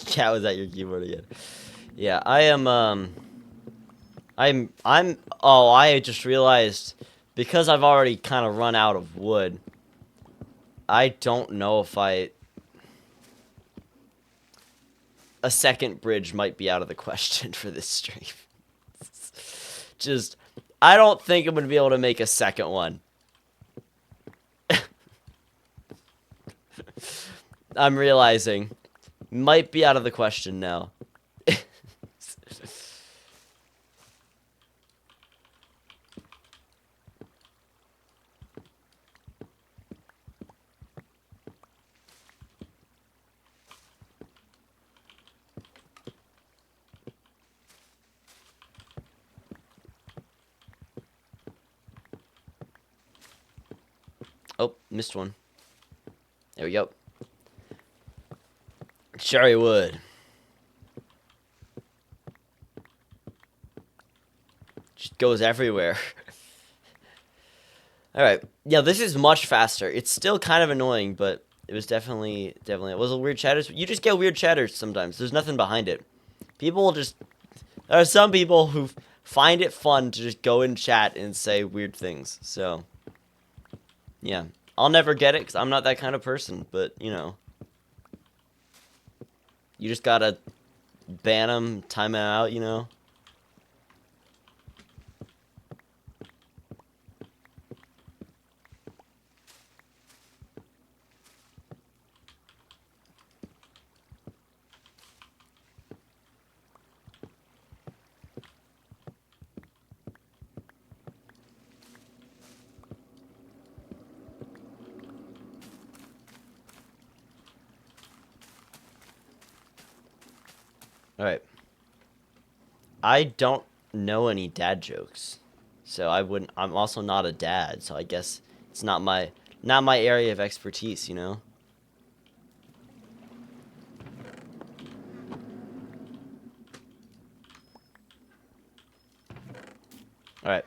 Cat was at your keyboard again. Yeah, I am, oh, I just realized, because I've already kind of run out of wood, I don't know if a second bridge might be out of the question for this stream. Just, I don't think I'm going to be able to make a second one. I'm realizing. Might be out of the question now. Oh, missed one. There we go. Cherry wood. Just goes everywhere. Alright. Yeah, this is much faster. It's still kind of annoying, but it was definitely, it was a weird chatters. You just get weird chatters sometimes. There's nothing behind it. People will just, there are some people who find it fun to just go in chat and say weird things. So, yeah. I'll never get it because I'm not that kind of person, but, you know. You just gotta ban them, time it out, you know? Alright. I don't know any dad jokes. So I'm also not a dad, so I guess it's not my area of expertise, you know? Alright.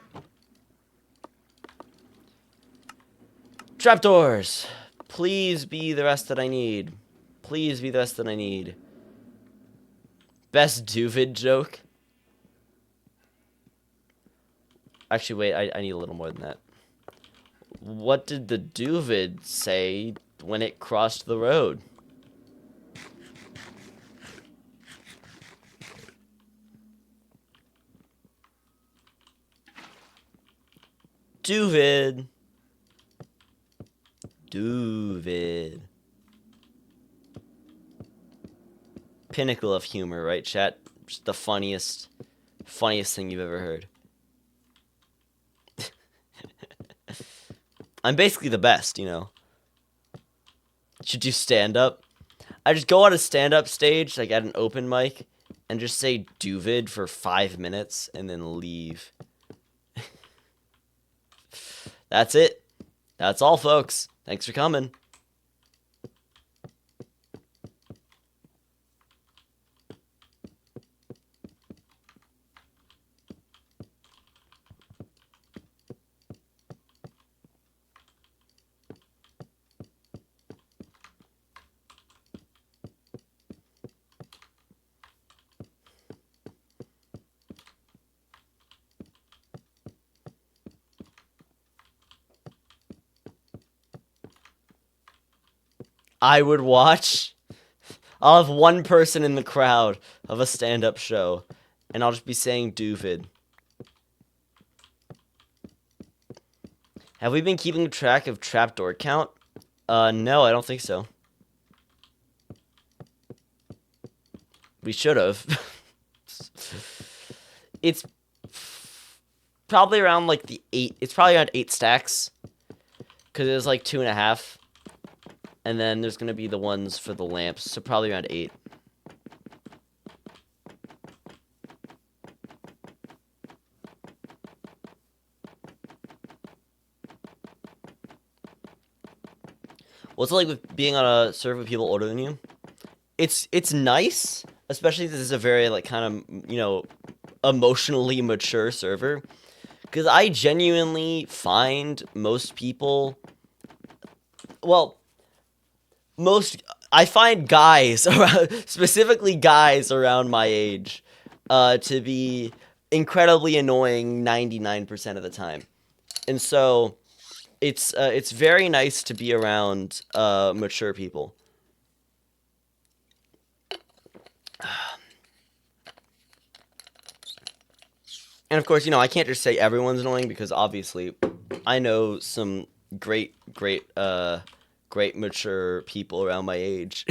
Trapdoors! Please be the rest that I need. Please be the rest that I need. Best Duvid joke? Actually, wait, I need a little more than that. What did the Duvid say when it crossed the road? Duvid. Duvid. Pinnacle of humor, right, chat? Just the funniest thing you've ever heard. I'm basically the best, you know. Should you stand up? I just go on a stand-up stage, like at an open mic, and just say Duvid for 5 minutes, and then leave. That's it. That's all, folks. Thanks for coming. I would watch. I'll have one person in the crowd of a stand-up show, and I'll just be saying "Doovid." Have we been keeping track of trapdoor count? No, I don't think so. We should have. It's probably around like the 8. It's probably around 8 stacks, because it was like 2.5. And then there's going to be the ones for the lamps, so probably around 8. What's it like with being on a server with people older than you? It's nice, especially this is a very like kind of, emotionally mature server, because I genuinely find most people, well, I find guys around, specifically guys around my age, to be incredibly annoying 99% of the time. And so it's very nice to be around mature people. And of course, I can't just say everyone's annoying, because obviously I know some great mature people around my age.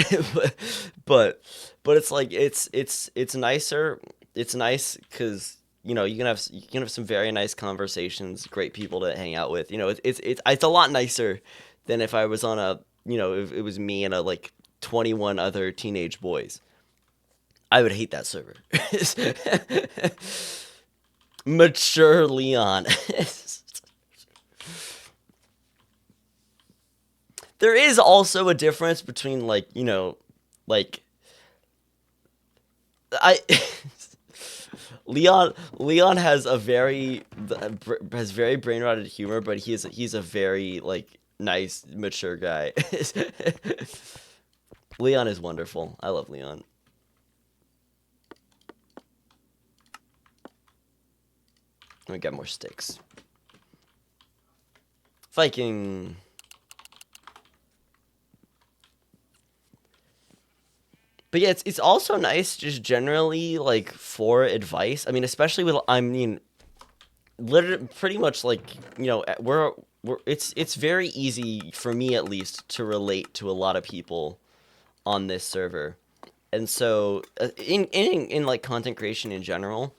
but it's like it's nicer. It's nice because you can have some very nice conversations, great people to hang out with. It's a lot nicer than if I was on if it was me and like 21 other teenage boys. I would hate that server. Mature Leon. There is also a difference between like I Leon has very brain rotted humor, but he's a very like nice mature guy. Leon is wonderful. I love Leon. Let me get more sticks. Viking. But yeah, it's also nice just generally like for advice. I mean, especially with literally pretty much like, it's very easy for me at least to relate to a lot of people on this server. And so in like content creation in general,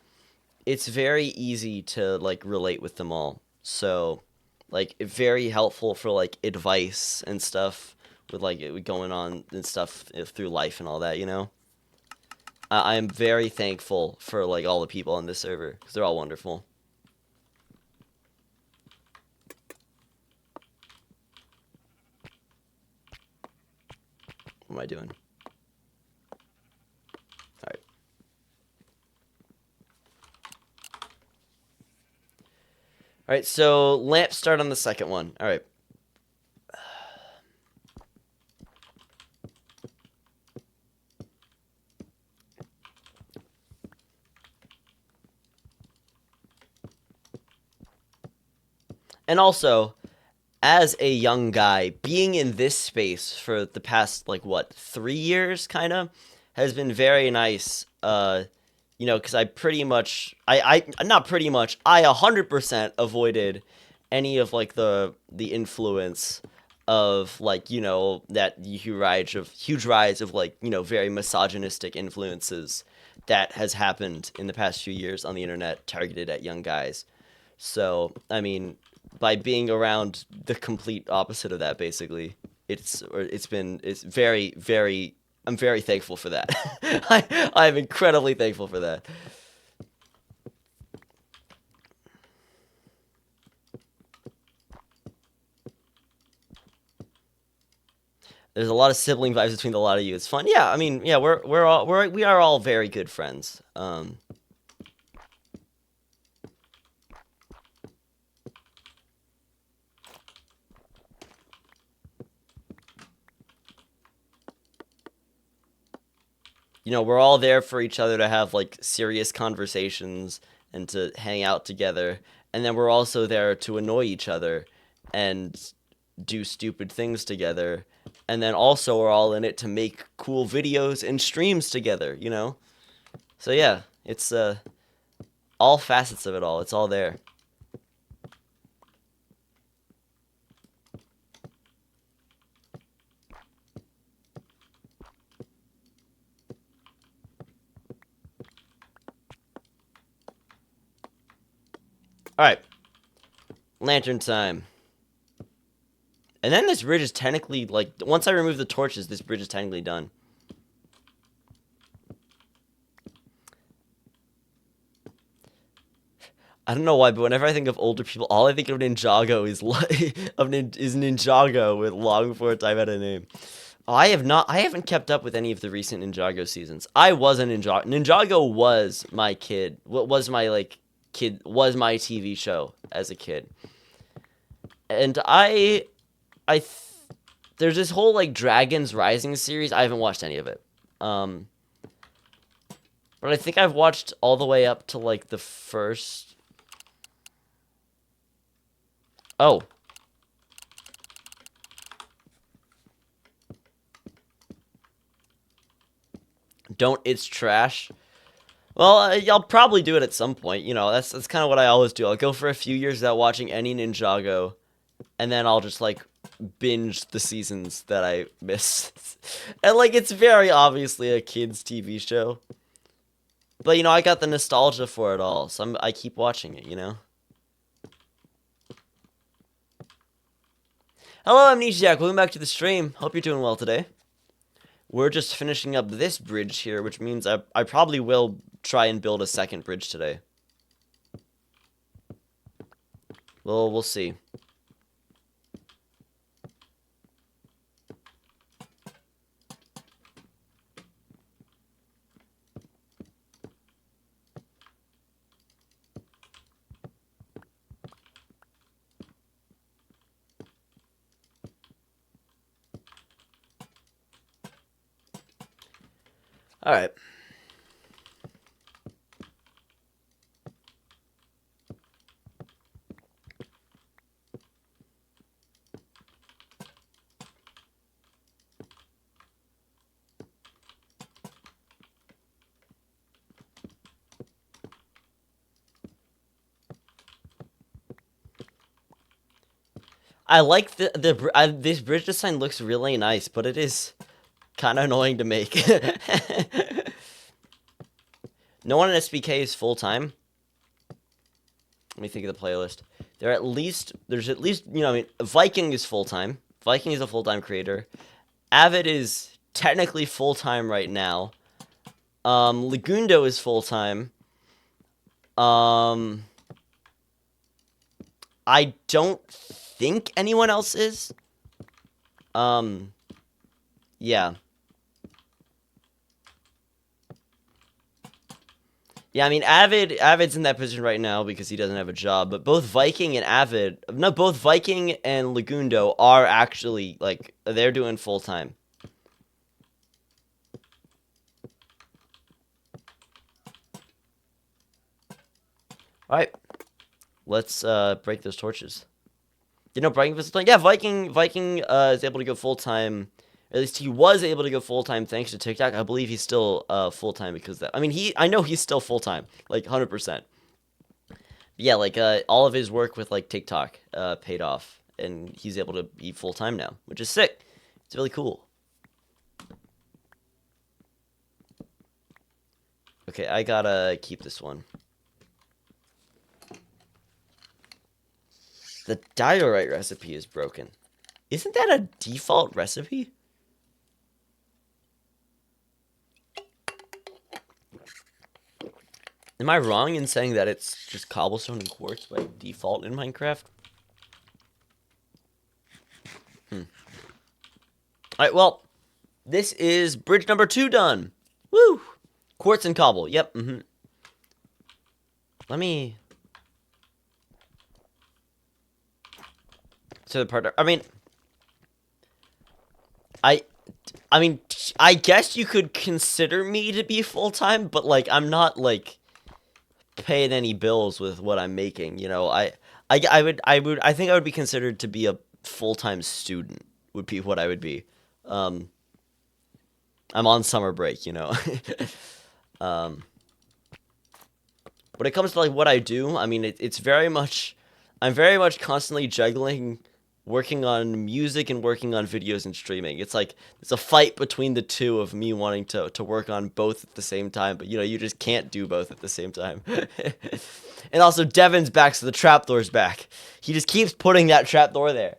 it's very easy to like relate with them all. So like very helpful for like advice and stuff with like it going on and stuff through life and all that. I'm very thankful for like all the people on this server because they're all wonderful. What am I doing? All right. All right, so lamp start on the second one. All right. And also, as a young guy, being in this space for the past, like, 3 years, kind of, has been very nice, because I pretty much, not pretty much, I 100% avoided any of, like, the influence of, like, that huge rise of, like, very misogynistic influences that has happened in the past few years on the internet targeted at young guys. So, I mean, by being around the complete opposite of that, basically, it's very, very, I'm very thankful for that. I'm incredibly thankful for that. There's a lot of sibling vibes between a lot of you. It's fun. Yeah, I mean, yeah, we are all very good friends. You know, we're all there for each other to have like serious conversations and to hang out together. And then we're also there to annoy each other and do stupid things together. And then also we're all in it to make cool videos and streams together, you know? So yeah, it's all facets of it all. It's all there. All right. Lantern time. And then this bridge is technically, like, once I remove the torches, this bridge is technically done. I don't know why, but whenever I think of older people, all I think of Ninjago is is Ninjago with long before time had a name. Oh, I haven't kept up with any of the recent Ninjago seasons. I was a Ninjago. Ninjago was my kid. What was my was my TV show as a kid. And I th there's this whole like Dragons Rising series. I haven't watched any of it. But I think I've watched all the way up to like the first. Oh. Don't it's trash. Well, I'll probably do it at some point. You know, that's kind of what I always do. I'll go for a few years without watching any Ninjago, and then I'll just like binge the seasons that I missed. And like it's very obviously a kids TV show. But you know, I got the nostalgia for it all, so I keep watching it, you know. Hello, Amnesiac. Welcome back to the stream. Hope you're doing well today. We're just finishing up this bridge here, which means I probably will try and build a second bridge today. Well, we'll see. All right. I like this bridge design looks really nice, but it is kind of annoying to make. No one in SBK is full time. Let me think of the playlist. There's at least, you know, I mean, Viking is full time. Viking is a full time creator. Avid is technically full time right now. Legundo is full time. I don't think anyone else is. Yeah. Yeah, I mean, Avid's in that position right now because he doesn't have a job. But both Viking and both Viking and Legundo are actually like they're doing full time. All right, let's break those torches. You know, Viking was yeah, Viking is able to go full time. At least he was able to go full time thanks to TikTok. I believe he's still full time because that. I mean, I know he's still full time, like 100%. Yeah, like all of his work with like TikTok paid off, and he's able to be full time now, which is sick. It's really cool. Okay, I gotta keep this one. The diorite recipe is broken. Isn't that a default recipe? Am I wrong in saying that it's just cobblestone and quartz by default in Minecraft? Alright, well, this is bridge number 2 done. Woo! Quartz and cobble. Yep. Let me... to the part... I mean, I guess you could consider me to be full-time, but, like, I'm not, like, paying any bills with what I'm making, you know? I think I would be considered to be a full-time student, would be what I would be. I'm on summer break, you know? When it comes to, like, what I do, I mean, it's very much... I'm very much constantly juggling working on music and working on videos and streaming. It's like, it's a fight between the two of me wanting to work on both at the same time, but, you know, you just can't do both at the same time. And also, Devin's back, so the trapdoor's back. He just keeps putting that trapdoor there.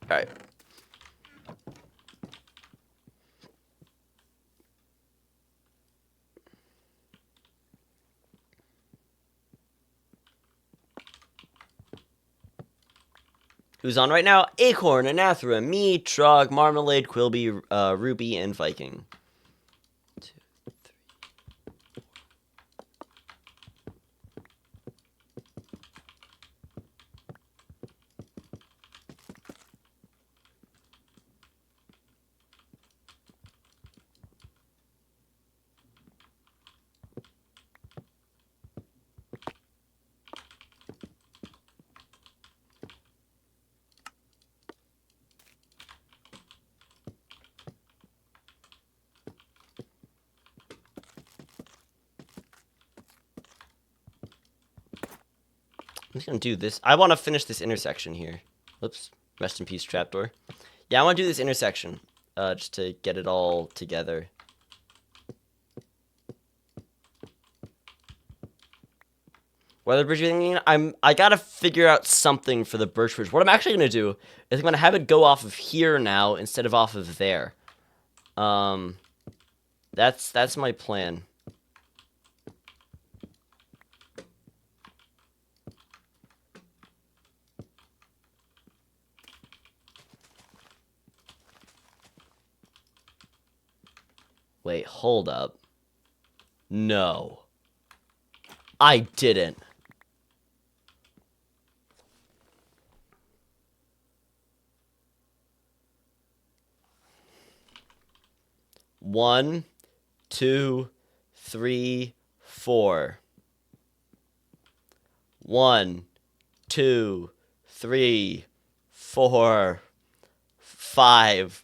Alright. Who's on right now? Acorn, Anathera, me, Trog, Marmalade, Quilby, Ruby, and Viking. 2, 3. I'm just gonna do this. I want to finish this intersection here. Oops. Rest in peace, trapdoor. Yeah, I want to do this intersection, just to get it all together. Weather bridge thing, I gotta figure out something for the birch bridge. What I'm actually gonna do is I'm gonna have it go off of here now instead of off of there. That's my plan. Wait, hold up. No. I didn't. One, 2, 3, 4. 1, 2, 3, 4, 5.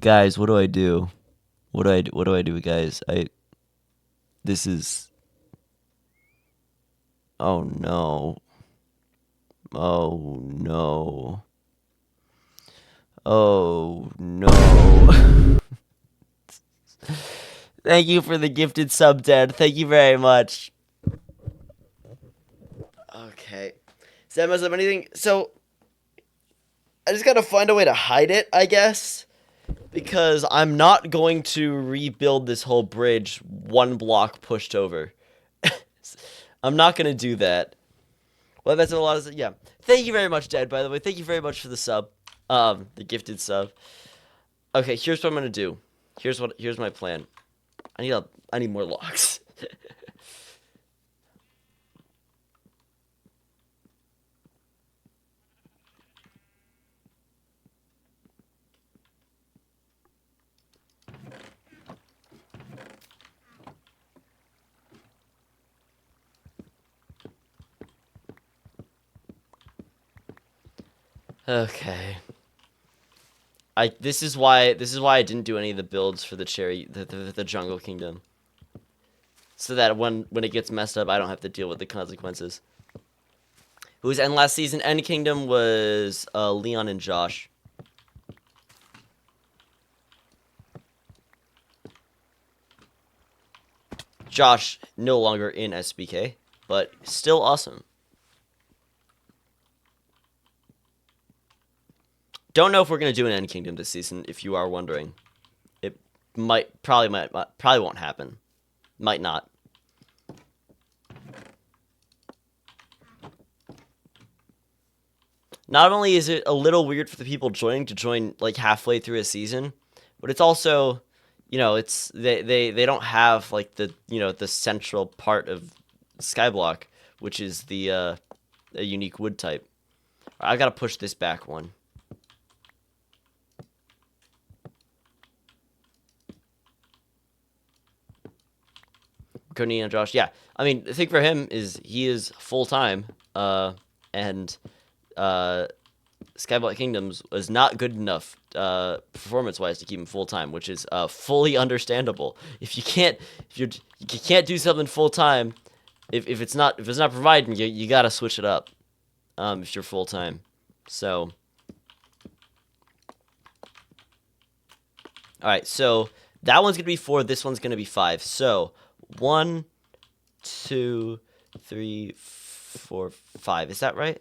Guys, what do I do? What do I do, guys? This is... Oh no. Oh no. Oh no. Thank you for the gifted sub, Dad. Thank you very much. Okay. Does that mess up anything? So, I just gotta find a way to hide it, I guess. Because I'm not going to rebuild this whole bridge one block pushed over. I'm not gonna do that. Well, that's a lot of... Yeah. Thank you very much, Dad, by the way. Thank you very much for the sub. The gifted sub. Okay, here's what I'm gonna do. Here's my plan. I need more logs. Okay. This is why I didn't do any of the builds for the the Jungle Kingdom. So that when it gets messed up, I don't have to deal with the consequences. Who's end last season? End Kingdom was Leon and Josh. Josh no longer in SBK, but still awesome. don't know if we're gonna do an end kingdom this season. If you are wondering, it probably won't happen. Might not. Not only is it a little weird for the people joining to join like halfway through a season, but it's also, it's they don't have like the the central part of Skyblock, which is the a unique wood type. I gotta push this back one. Cody and Josh, yeah. I mean, the thing for him is he is full time, and Skyblock Kingdoms was not good enough performance-wise to keep him full time, which is fully understandable. If you can't do something full time, if it's not providing, you gotta switch it up. If you're full time, so. All right, so that one's gonna be 4. This one's gonna be 5. So 1, 2, 3, 4, 5. Is that right?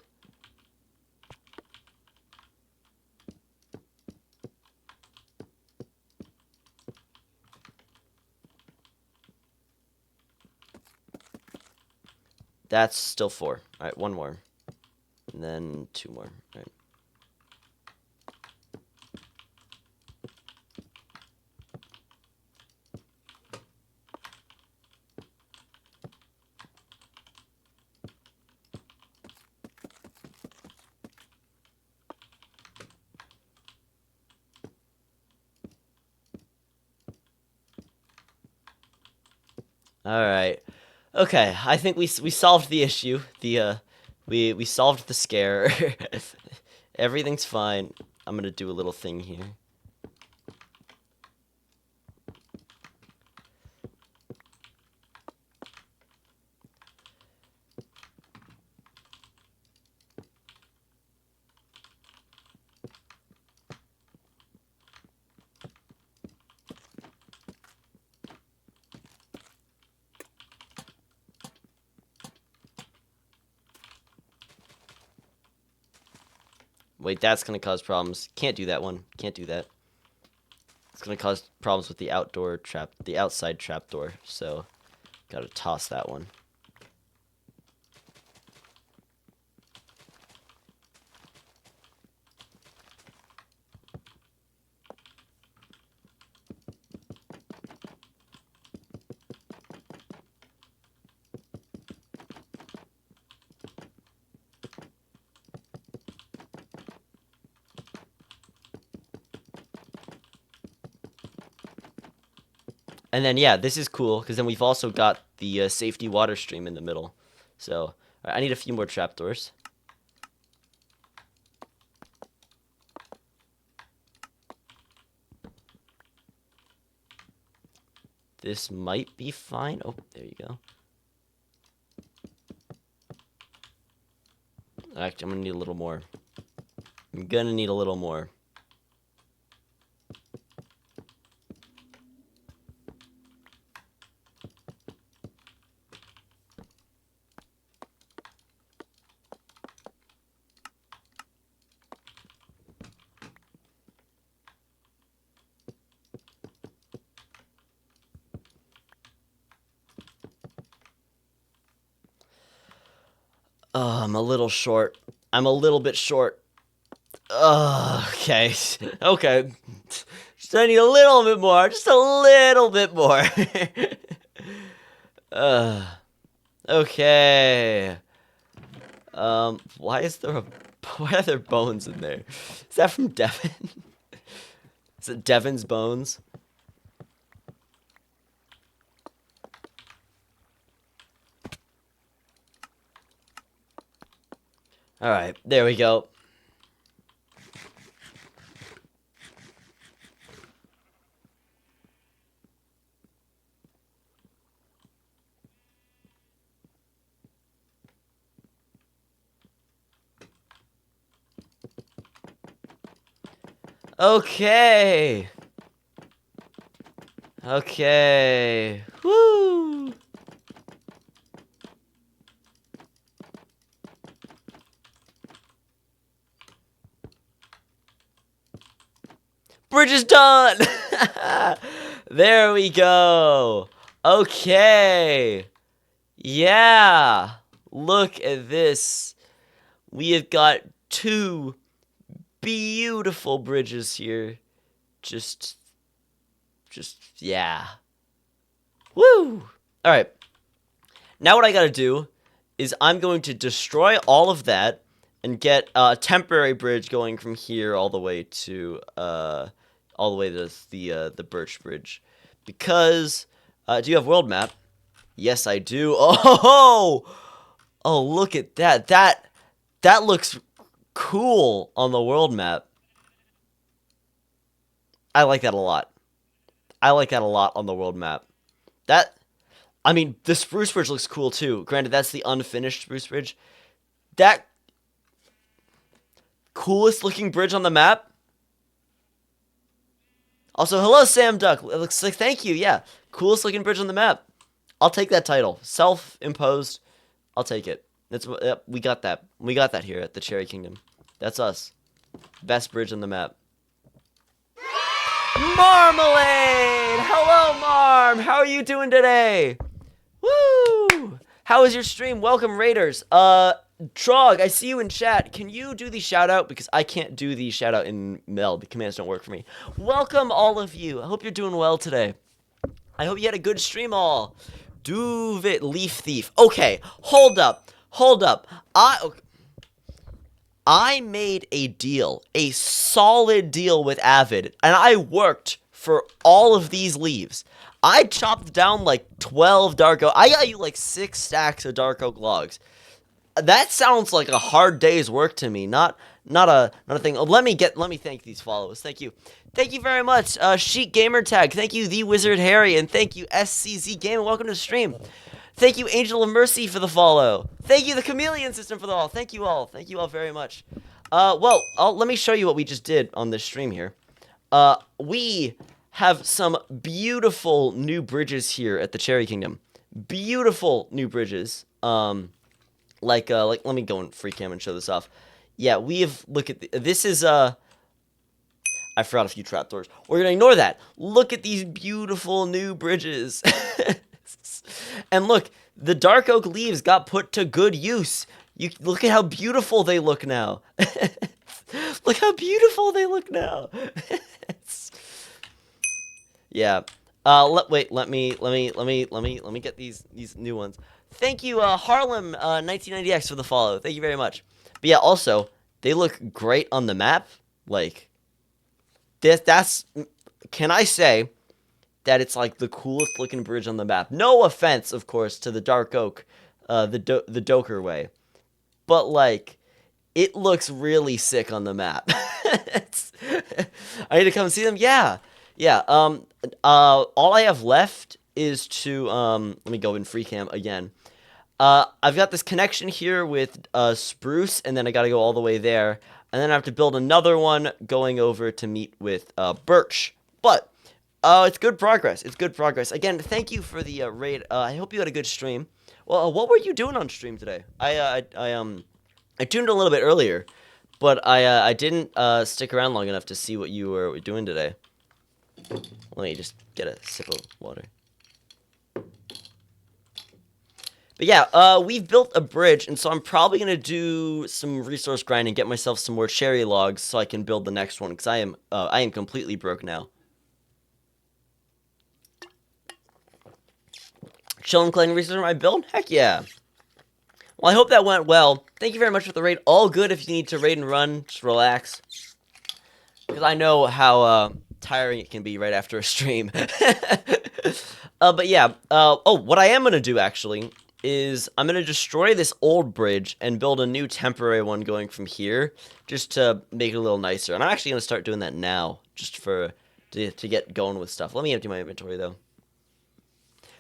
That's still 4. All right, one more, and then 2 more. All right. All right. Okay, I think we solved the issue. We solved the scare. Everything's fine. I'm gonna do a little thing here. Wait, that's gonna cause problems. Can't do that one. Can't do that. It's gonna cause problems with the outside trapdoor. So, gotta toss that one. And then, yeah, this is cool, because then we've also got the safety water stream in the middle. So, I need a few more trapdoors. This might be fine. Oh, there you go. Actually, I'm going to need a little more. I'm going to need a little more. Oh, I'm a little short. I'm a little bit short. Okay. Okay. Just I need a little bit more. Just a little bit more. Okay. Why are there bones in there? Is that from Devin? Is it Devin's bones? All right, there we go. Okay. Okay. Woo. Bridge is done! There we go. Okay. Yeah. Look at this. We have got 2 beautiful bridges here. Just, yeah. Woo! Alright. Now what I gotta do is I'm going to destroy all of that and get a temporary bridge going from here all the way to the birch bridge. Because, do you have world map? Yes, I do. Oh! Oh, look at that. That looks cool on the world map. I like that a lot. I like that a lot on the world map. I mean, the spruce bridge looks cool too. Granted, that's the unfinished spruce bridge. That coolest looking bridge on the map. Also, hello, Sam Duck. It looks like, thank you. Yeah, coolest looking bridge on the map. I'll take that title. Self-imposed. I'll take it. We got that. We got that here at the Cherry Kingdom. That's us. Best bridge on the map. Marmalade! Hello, Marm! How are you doing today? Woo! How was your stream? Welcome, Raiders. Trog, I see you in chat. Can you do the shout-out? Because I can't do the shout-out in Mel. The commands don't work for me. Welcome, all of you. I hope you're doing well today. I hope you had a good stream, all. Duvit Leaf Thief. Okay, hold up. Hold up. I made a deal, a solid deal with Avid, and I worked for all of these leaves. I chopped down like 12 dark oak. I got you like 6 stacks of dark oak logs. That sounds like a hard day's work to me. Not a thing. Oh, let me thank these followers. Thank you. Thank you very much. Sheik Gamer Tag. Thank you, The Wizard Harry, and thank you, SCZ Game. Welcome to the stream. Thank you, Angel of Mercy, for the follow. Thank you, the Chameleon System, for the follow. Thank you all. Thank you all very much. Well, let me show you what we just did on this stream here. We have some beautiful new bridges here at the Cherry Kingdom. Beautiful new bridges. Like, let me go in free cam and show this off. Yeah, look at, this is, I forgot a few trapdoors. We're gonna ignore that. Look at these beautiful new bridges. And look, the dark oak leaves got put to good use. You look at how beautiful they look now. Look how beautiful they look now. Yeah. Let me get these new ones. Thank you, Harlem 1990X for the follow. Thank you very much. But yeah, also, they look great on the map. Like, can I say that it's like the coolest looking bridge on the map? No offense, of course, to the dark oak, the Doker way. But, like, it looks really sick on the map. I need to come see them? Yeah. Yeah, all I have left is to, let me go in free cam again. I've got this connection here with, Spruce, and then I gotta go all the way there. And then I have to build another one going over to meet with, Birch. But, it's good progress. It's good progress. Again, thank you for the, raid. I hope you had a good stream. Well, what were you doing on stream today? I tuned a little bit earlier, but I didn't, stick around long enough to see what you were doing today. Let me just get a sip of water. But yeah, we've built a bridge, and so I'm probably going to do some resource grinding, get myself some more cherry logs so I can build the next one, because I am completely broke now. Chilling, collecting resources for my build? Heck yeah. Well, I hope that went well. Thank you very much for the raid. All good if you need to raid and run. Just relax. Because I know how tiring it can be right after a stream. But yeah. Oh, what I am going to do, actually, is I'm going to destroy this old bridge and build a new temporary one going from here, just to make it a little nicer. And I'm actually going to start doing that now, just to get going with stuff. Let me empty my inventory, though.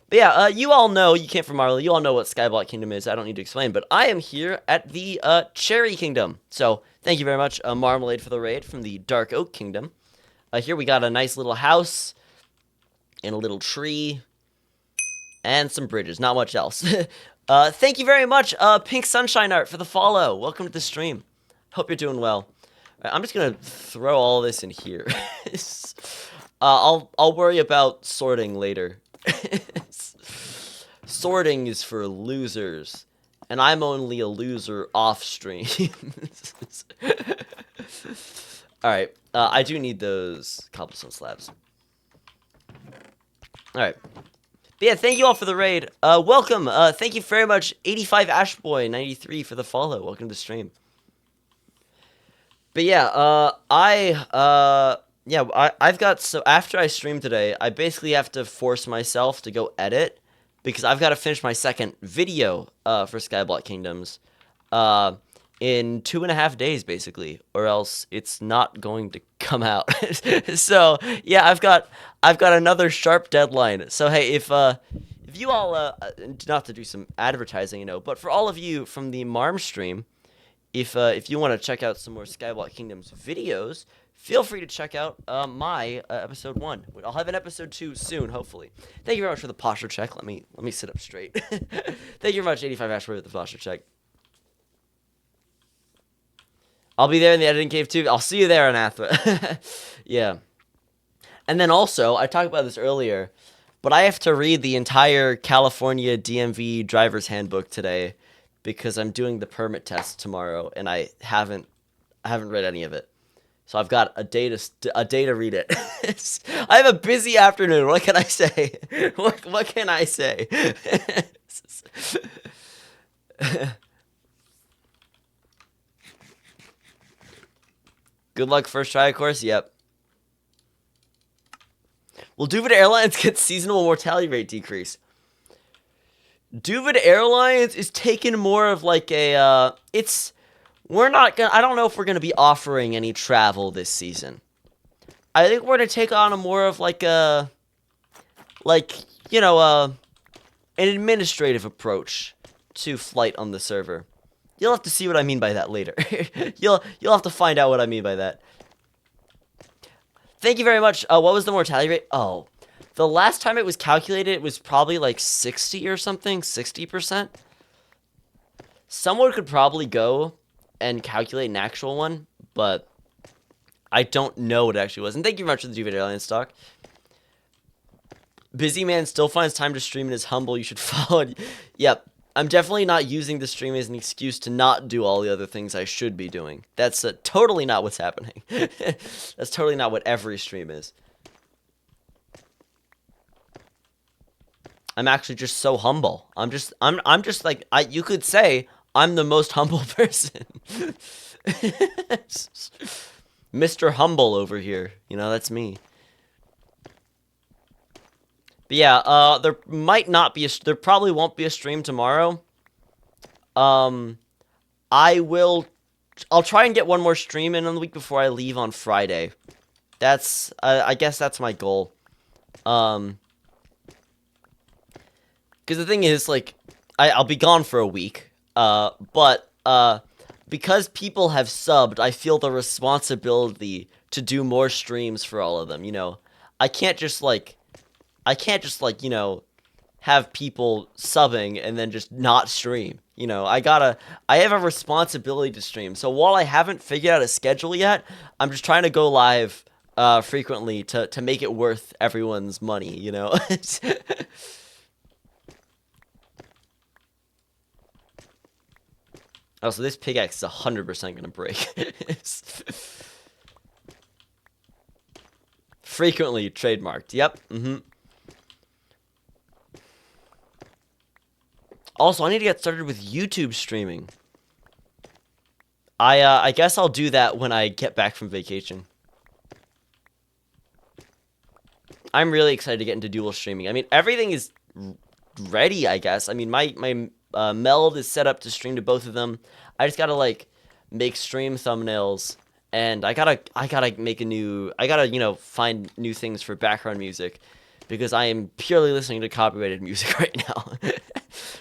But yeah, you all know, you came from Marley, you all know what Skyblock Kingdom is, I don't need to explain, but I am here at the Cherry Kingdom. So, thank you very much, Marmalade, for the raid from the Dark Oak Kingdom. Here we got a nice little house, and a little tree, and some bridges, not much else. Thank you very much, Pink Sunshine Art, for the follow. Welcome to the stream. Hope you're doing well. I'm just gonna throw all this in here. I'll worry about sorting later. Sorting is for losers, and I'm only a loser off stream. All right, I do need those cobblestone slabs. All right. But yeah, thank you all for the raid. Welcome. Thank you very much, 85 Ashboy93 for the follow. Welcome to the stream. But yeah, I've got, so after I stream today, I basically have to force myself to go edit because I've got to finish my second video for Skyblock Kingdoms in 2.5 days, basically, or else it's not going to come out. So yeah, I've got another sharp deadline. So hey, if you all not to do some advertising, you know, but for all of you from the Marm stream, if you want to check out some more Skyblock Kingdoms videos, feel free to check out my episode 1. I'll have an episode 2 soon, hopefully. Thank you very much for the posture check. Let me sit up straight. Thank you very much, 85 Ashford, with the posture check. I'll be there in the editing cave too. I'll see you there, Anathema. Yeah. And then also, I talked about this earlier, but I have to read the entire California DMV driver's handbook today because I'm doing the permit test tomorrow, and I haven't read any of it. So I've got a day to read it. I have a busy afternoon. What can I say? What can I say? Good luck first try, of course. Yep. Will Duvid Airlines get seasonal mortality rate decrease? Duvid Airlines is taking more of like a we're not gonna, I don't know if we're gonna be offering any travel this season. I think we're gonna take on a more of like a an administrative approach to flight on the server. You'll have to see what I mean by that later. You'll have to find out what I mean by that. Thank you very much. What was the mortality rate? Oh, the last time it was calculated, it was probably like 60 or something, 60%. Someone could probably go and calculate an actual one, but I don't know what it actually was. And thank you very much for the Duvid Airlines stock. Busy man still finds time to stream and is humble. You should follow it. Yep. I'm definitely not using the stream as an excuse to not do all the other things I should be doing. That's totally not what's happening. That's totally not what every stream is. I'm actually just so humble. I'm just like, you could say I'm the most humble person. Mr. Humble over here. You know, that's me. But yeah, there probably won't be a stream tomorrow. I'll try and get one more stream in on the week before I leave on Friday. That's, I guess that's my goal. Because the thing is, like, I'll be gone for a week. But because people have subbed, I feel the responsibility to do more streams for all of them, you know? I can't just, you know, have people subbing and then just not stream. You know, I have a responsibility to stream. So while I haven't figured out a schedule yet, I'm just trying to go live frequently to make it worth everyone's money, you know? Oh, so this pickaxe is 100% going to break. Frequently trademarked. Yep. Also, I need to get started with YouTube streaming. I guess I'll do that when I get back from vacation. I'm really excited to get into dual streaming. I mean, everything is ready, I guess. I mean, my meld is set up to stream to both of them. I just gotta, like, make stream thumbnails, and I gotta make you know, find new things for background music, because I am purely listening to copyrighted music right now.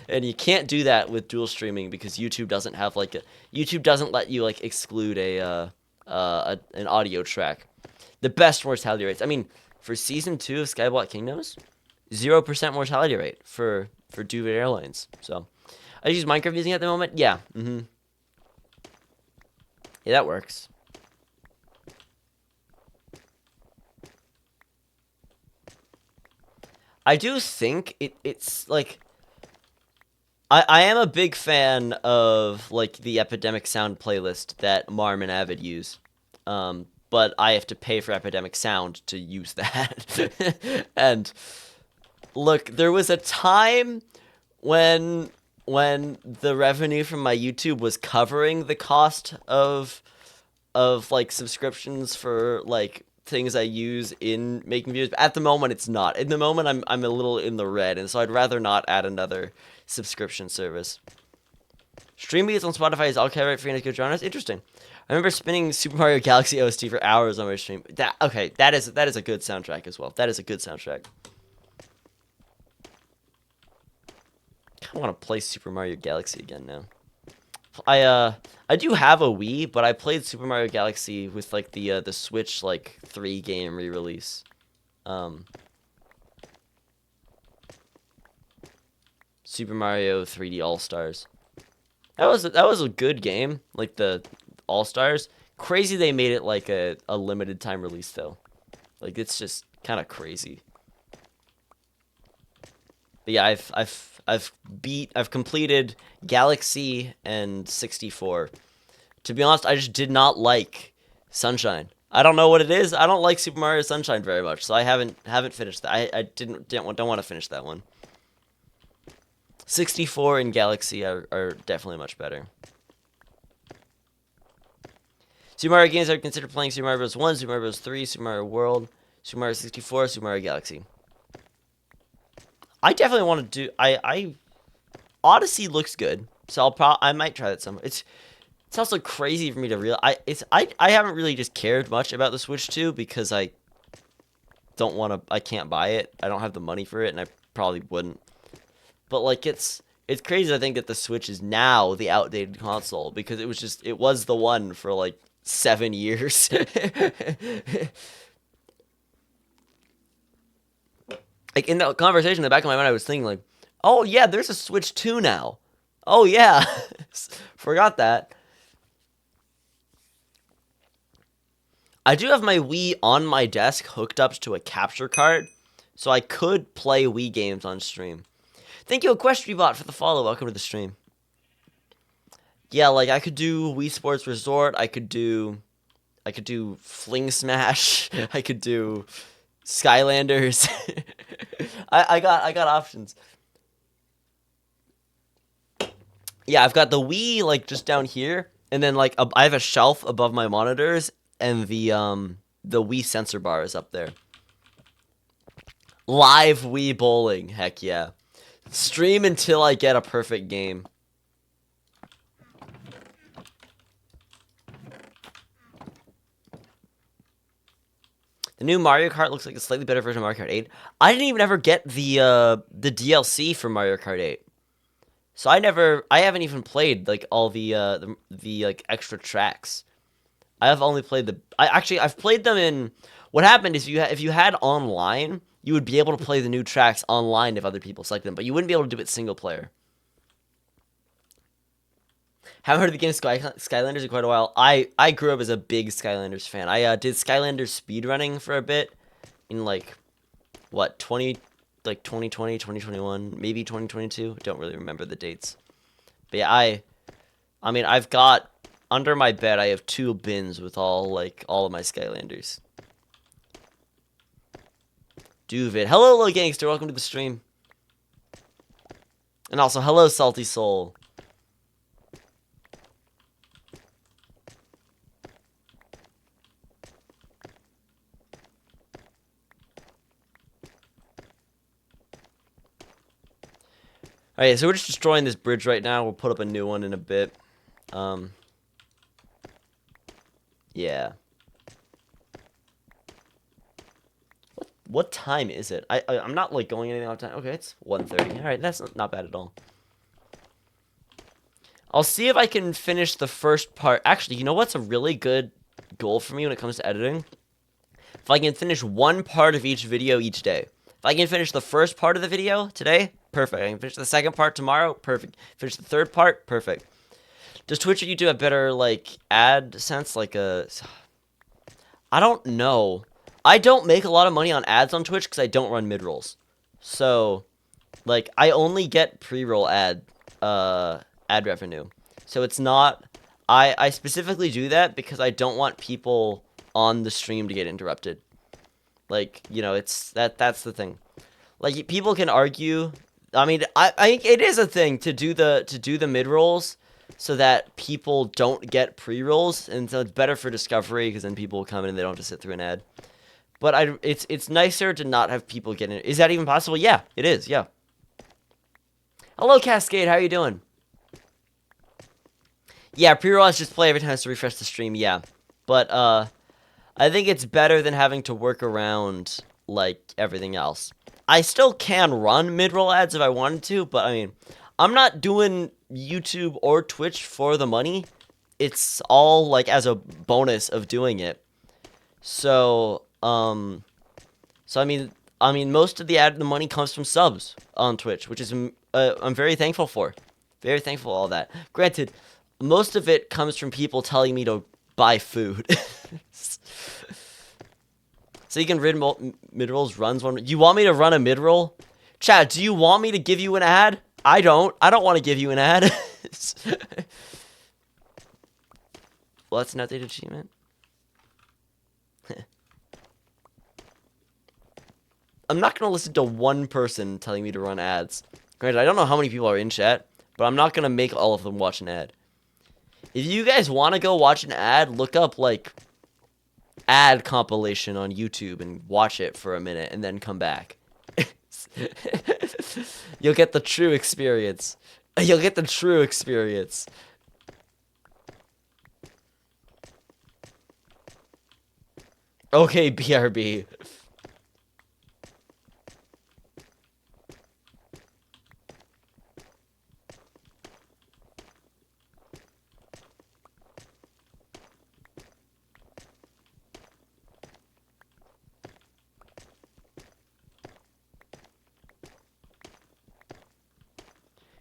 And you can't do that with dual streaming because YouTube doesn't have YouTube doesn't let you like exclude an audio track. The best mortality rates. I mean, for season 2 of Skyblock Kingdoms, 0% mortality rate for Duvid Airlines. So I use Minecraft using it at the moment. Yeah. Yeah, that works. I do think it's like I am a big fan of like the Epidemic Sound playlist that Marm and Avid use. But I have to pay for Epidemic Sound to use that. And look, there was a time when the revenue from my YouTube was covering the cost of like subscriptions for like things I use in making videos. But at the moment, it's not. In the moment, I'm a little in the red, and so I'd rather not add another subscription service. Stream beats on Spotify is all copyright free and good genres. Interesting. I remember spinning Super Mario Galaxy OST for hours on my stream. That is a good soundtrack as well. That is a good soundtrack. I want to play Super Mario Galaxy again now. I do have a Wii, but I played Super Mario Galaxy with like the Switch like 3 game re-release. Super Mario 3D All Stars. That was a good game, like the All Stars. Crazy they made it like a limited time release though. Like it's just kind of crazy. But yeah, I've completed Galaxy and 64. To be honest, I just did not like Sunshine. I don't know what it is. I don't like Super Mario Sunshine very much, so I haven't finished that. I don't want to finish that one. 64 and Galaxy are definitely much better. Super Mario games I've considered playing: Super Mario Bros. 1, Super Mario Bros. 3, Super Mario World, Super Mario 64, Super Mario Galaxy. I definitely want to do. I Odyssey looks good, so I might try that somewhere. It's also crazy for me to realize. I haven't really just cared much about the Switch 2 because I don't want to. I can't buy it. I don't have the money for it, and I probably wouldn't. But like it's crazy to think that the Switch is now the outdated console because it was the one for like 7 years. Like in that conversation in the back of my mind, I was thinking like, oh yeah, there's a Switch 2 now. Oh yeah, forgot that. I do have my Wii on my desk hooked up to a capture card, so I could play Wii games on stream. Thank you, EquestriBot, for the follow. Welcome to the stream. Yeah, like I could do Wii Sports Resort. I could do Fling Smash. I could do Skylanders. I got options. Yeah, I've got the Wii like just down here, and then like I have a shelf above my monitors, and the Wii sensor bar is up there. Live Wii bowling, heck yeah. Stream until I get a perfect game. The new Mario Kart looks like a slightly better version of Mario Kart 8. I didn't even ever get the DLC for Mario Kart 8. So I haven't even played like all the like extra tracks. I have only played I've played them in. What happened is if you had online, you would be able to play the new tracks online if other people select them, but you wouldn't be able to do it single player. Haven't heard of the game Skylanders in quite a while. I grew up as a big Skylanders fan. I did Skylanders speedrunning for a bit in like what 2020, 2021, maybe 2022. Don't really remember the dates. But yeah, I mean I've got under my bed I have 2 bins with all of my Skylanders. Duvid. Hello, little gangster. Welcome to the stream. And also, hello, Salty Soul. Alright, so we're just destroying this bridge right now. We'll put up a new one in a bit. Yeah. What time is it? I'm not like going anything off time. Okay, it's 1:30. All right, that's not bad at all. I'll see if I can finish the first part. Actually, you know what's a really good goal for me when it comes to editing? If I can finish one part of each video each day. If I can finish the first part of the video today, perfect. I can finish the second part tomorrow, perfect. Finish the third part, perfect. Does Twitch or YouTube have better like ad sense? I don't know. I don't make a lot of money on ads on Twitch because I don't run mid-rolls. So, like, I only get pre-roll ad revenue. So it's not I specifically do that because I don't want people on the stream to get interrupted. Like, you know, that's the thing. Like, people can argue. I mean, I think it is a thing to do the mid rolls so that people don't get pre rolls, and so it's better for discovery because then people will come in and they don't have to sit through an ad. But it's nicer to not have people get in. Is that even possible? Yeah, it is. Yeah. Hello, Cascade. How are you doing? Yeah, pre-roll is just play every time it's to refresh the stream. Yeah, but I think it's better than having to work around like everything else. I still can run mid-roll ads if I wanted to, but I mean, I'm not doing YouTube or Twitch for the money. It's all like as a bonus of doing it. So, I mean, most of the money comes from subs on Twitch, which is I'm very thankful for. Very thankful for all that. Granted, most of it comes from people telling me to buy food. So you can mid-rolls runs one. You want me to run a mid-roll? Chad, do you want me to give you an ad? I don't. I don't want to give you an ad. Well, that's an outdated achievement. I'm not going to listen to one person telling me to run ads. Granted, I don't know how many people are in chat, but I'm not going to make all of them watch an ad. If you guys want to go watch an ad, look up, like, ad compilation on YouTube and watch it for a minute and then come back. You'll get the true experience. You'll get the true experience. Okay, BRB.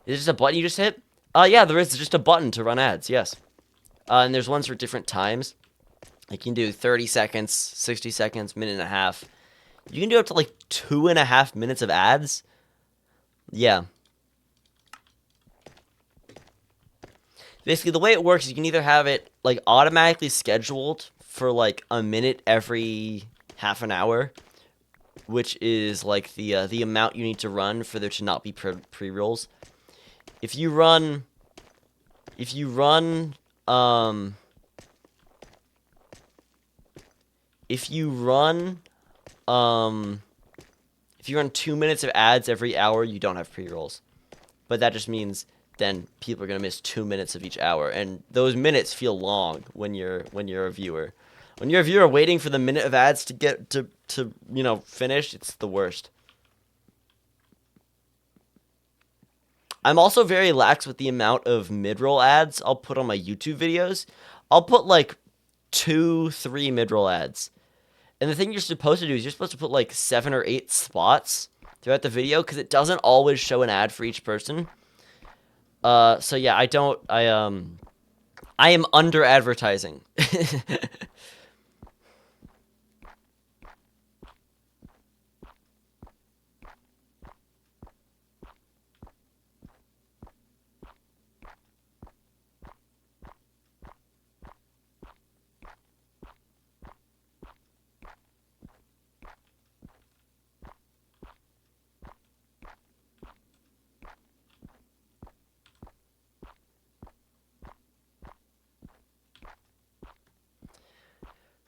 Is this a button you just hit? Yeah, there is just a button to run ads, yes. And there's ones for different times. You can do 30 seconds, 60 seconds, minute and a half. You can do up to like 2.5 minutes of ads. Yeah. Basically, the way it works is you can either have it like automatically scheduled for like a minute every half an hour, which is like the amount you need to run for there to not be pre-rolls. If you run, if you run 2 minutes of ads every hour, you don't have pre-rolls. But that just means then people are gonna miss 2 minutes of each hour, and those minutes feel long when you're a viewer. When you're a viewer waiting for the minute of ads to get to finish, it's the worst. I'm also very lax with the amount of mid-roll ads I'll put on my YouTube videos. I'll put like 2-3 mid-roll ads. And the thing you're supposed to do is you're supposed to put like 7 or 8 spots throughout the video because it doesn't always show an ad for each person. So yeah, I am under advertising.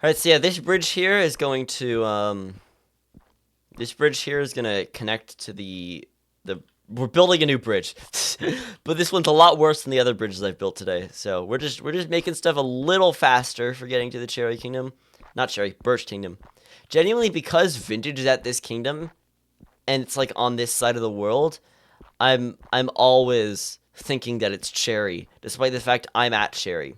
Alright, so yeah, this bridge here is going to connect to the we're building a new bridge. But this one's a lot worse than the other bridges I've built today. So we're just making stuff a little faster for getting to the Cherry Kingdom. Not Cherry, Birch Kingdom. Genuinely, because Vintage is at this kingdom and it's like on this side of the world, I'm always thinking that it's Cherry, despite the fact I'm at Cherry.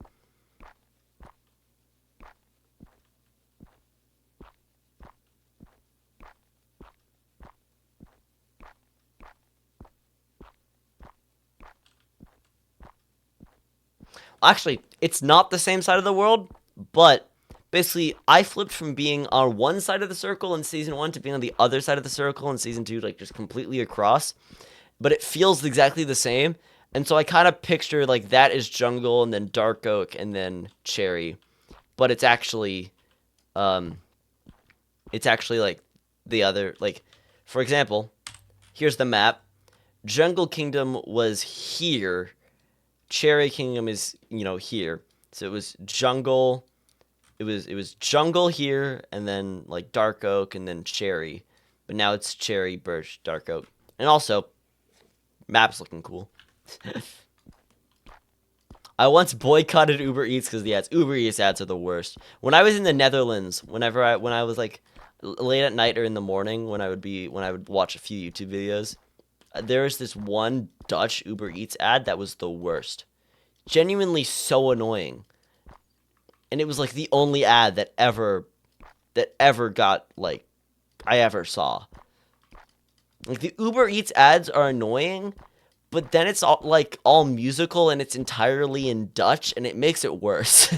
Actually, it's not the same side of the world, but basically, I flipped from being on one side of the circle in Season 1 to being on the other side of the circle in Season 2, like, just completely across. But it feels exactly the same. And so I kind of picture, like, that is jungle, and then dark oak, and then cherry. But it's actually, like, the other, like, for example, here's the map. Jungle Kingdom was here. Cherry Kingdom is, here. So it was jungle. It was jungle here, and then like dark oak, and then cherry. But now it's cherry, birch, dark oak, and also map's looking cool. I once boycotted Uber Eats because the ads. Uber Eats ads are the worst. When I was in the Netherlands, when I was like late at night or in the morning, when I would watch a few YouTube videos, there was this one Dutch Uber Eats ad that was the worst. Genuinely so annoying. And it was like the only ad that ever got, like, I ever saw. Like, the Uber Eats ads are annoying, but then it's all musical, and it's entirely in Dutch, and it makes it worse.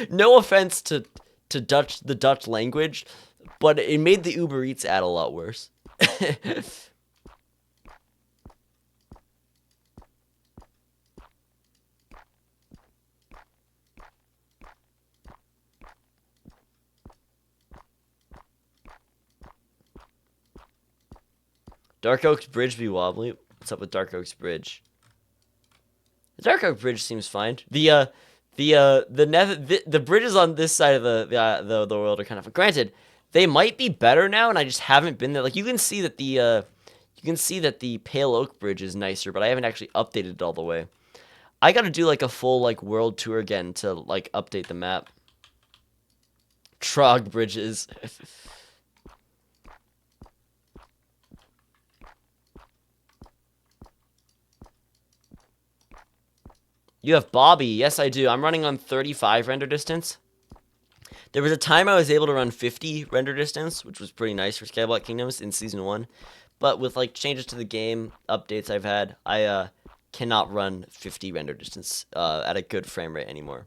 No offense to the Dutch language, but it made the Uber Eats ad a lot worse. Dark Oak's Bridge be wobbly. What's up with Dark Oak's Bridge? The Dark Oak Bridge seems fine. The bridges on this side of the world are kind of, granted, they might be better now, and I just haven't been there. Like, you can see that the Pale Oak Bridge is nicer, but I haven't actually updated it all the way. I got to do like a full like world tour again to like update the map. Trog bridges. You have Bobby. Yes, I do. I'm running on 35 render distance. There was a time I was able to run 50 render distance, which was pretty nice for Skyblock Kingdoms in Season 1. But with, like, changes to the game, updates I've had, I cannot run 50 render distance at a good frame rate anymore.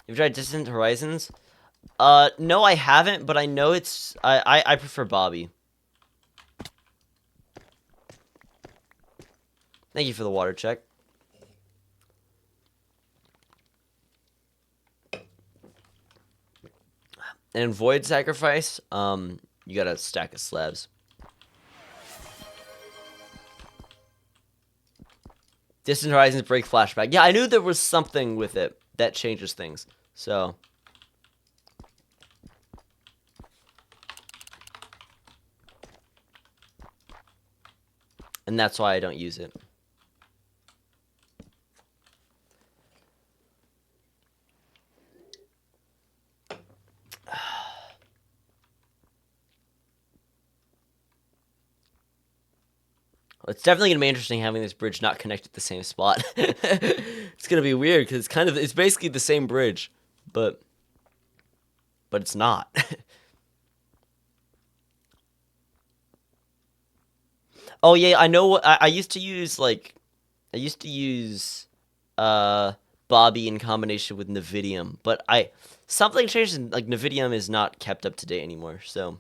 You've tried Distant Horizons? No, I haven't, but I know it's... I prefer Bobby. Thank you for the water check. And in Void Sacrifice, you got a stack of slabs. Distant Horizons break flashback. Yeah, I knew there was something with it that changes things. So... and that's why I don't use it. It's definitely gonna be interesting having this bridge not connect at the same spot. It's gonna be weird because it's basically the same bridge, but it's not. Oh yeah, I know. I used to use Bobby in combination with Navidium, but something changed, and like Navidium is not kept up to date anymore. So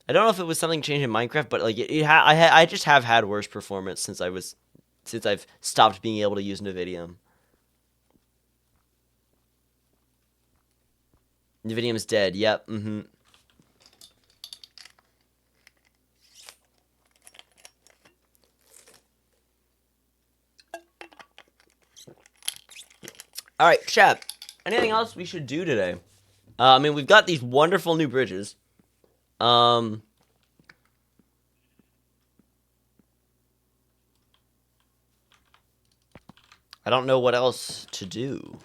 I don't know if it was something changed in Minecraft, but like I just have had worse performance since I've stopped being able to use Navidium. Navidium's dead. Yep. All right, chat. Anything else we should do today? I mean, we've got these wonderful new bridges. I don't know what else to do.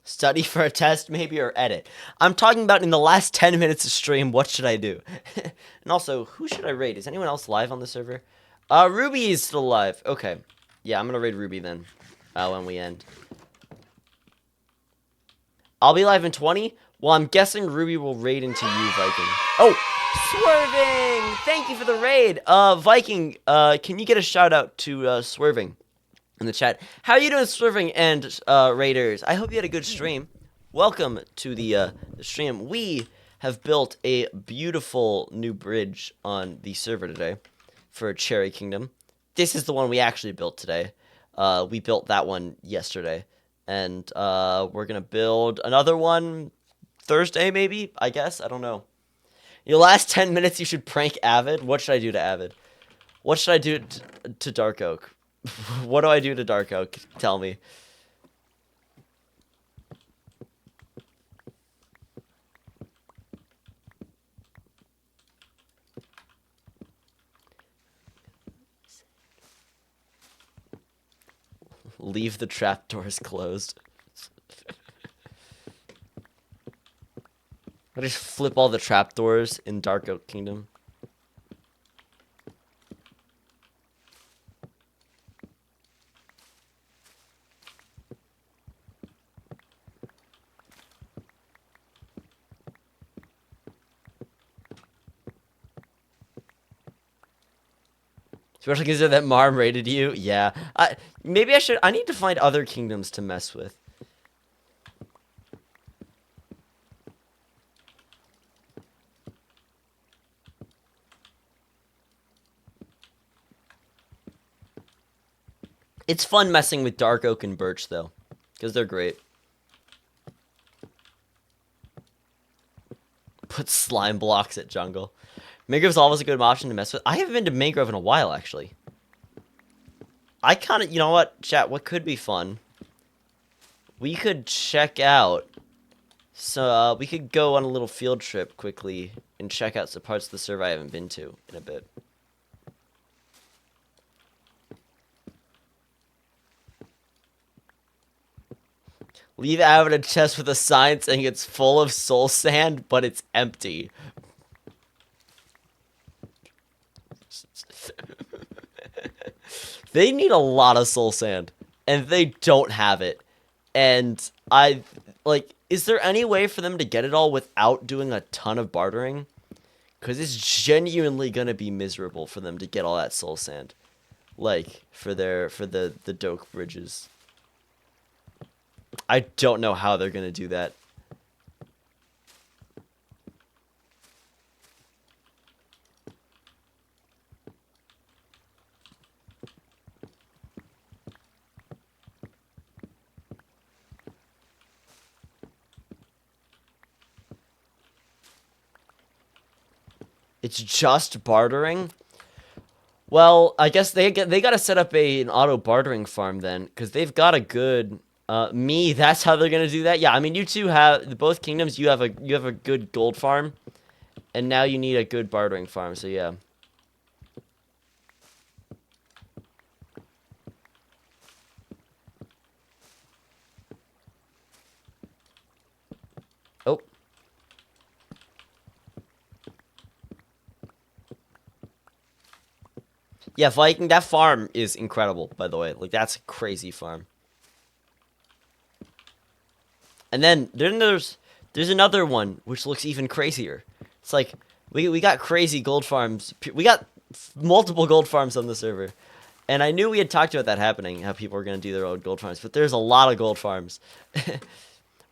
Study for a test, maybe, or edit. I'm talking about in the last 10 minutes of stream, what should I do? And also, who should I raid? Is anyone else live on the server? Ruby is still alive. Okay. Yeah, I'm gonna raid Ruby then. When we end. I'll be live in 20. Well, I'm guessing Ruby will raid into you, Viking. Oh, Swerving! Thank you for the raid. Viking, can you get a shout out to Swerving in the chat? How are you doing, Swerving and Raiders? I hope you had a good stream. Welcome to the stream. We have built a beautiful new bridge on the server today for Cherry Kingdom. This is the one we actually built today. We built that one yesterday. And we're going to build another one Thursday, maybe? I guess? I don't know. Your last 10 minutes, you should prank Avid. What should I do to Avid? What should I do to Dark Oak? What do I do to Dark Oak? Tell me. Leave the trapdoors closed. I just flip all the trapdoors in Dark Oak Kingdom. Especially considering that Marm raided you. Yeah. Maybe I need to find other kingdoms to mess with. It's fun messing with Dark Oak and Birch, though. Because they're great. Put slime blocks at jungle. Mangrove's always a good option to mess with. I haven't been to Mangrove in a while, actually. I kind of... You know what, chat? What could be fun? We could check out... So, we could go on a little field trip quickly and check out some parts of the server I haven't been to in a bit. Leave Avid a chest with a sign saying it's full of soul sand, but it's empty. They need a lot of soul sand, and they don't have it. And is there any way for them to get it all without doing a ton of bartering? Because it's genuinely gonna be miserable for them to get all that soul sand, like for the Doke bridges. I don't know how they're gonna do that. It's just bartering? Well, I guess they gotta set up an auto bartering farm then, because they've got a good that's how they're gonna do that. Yeah, I mean you two have both kingdoms. You have a good gold farm, and now you need a good bartering farm. So yeah. Oh. Yeah, Viking, that farm is incredible, by the way. Like, that's a crazy farm. And then there's another one, which looks even crazier. It's like, we got crazy gold farms. We got multiple gold farms on the server. And I knew we had talked about that happening, how people were going to do their own gold farms. But there's a lot of gold farms.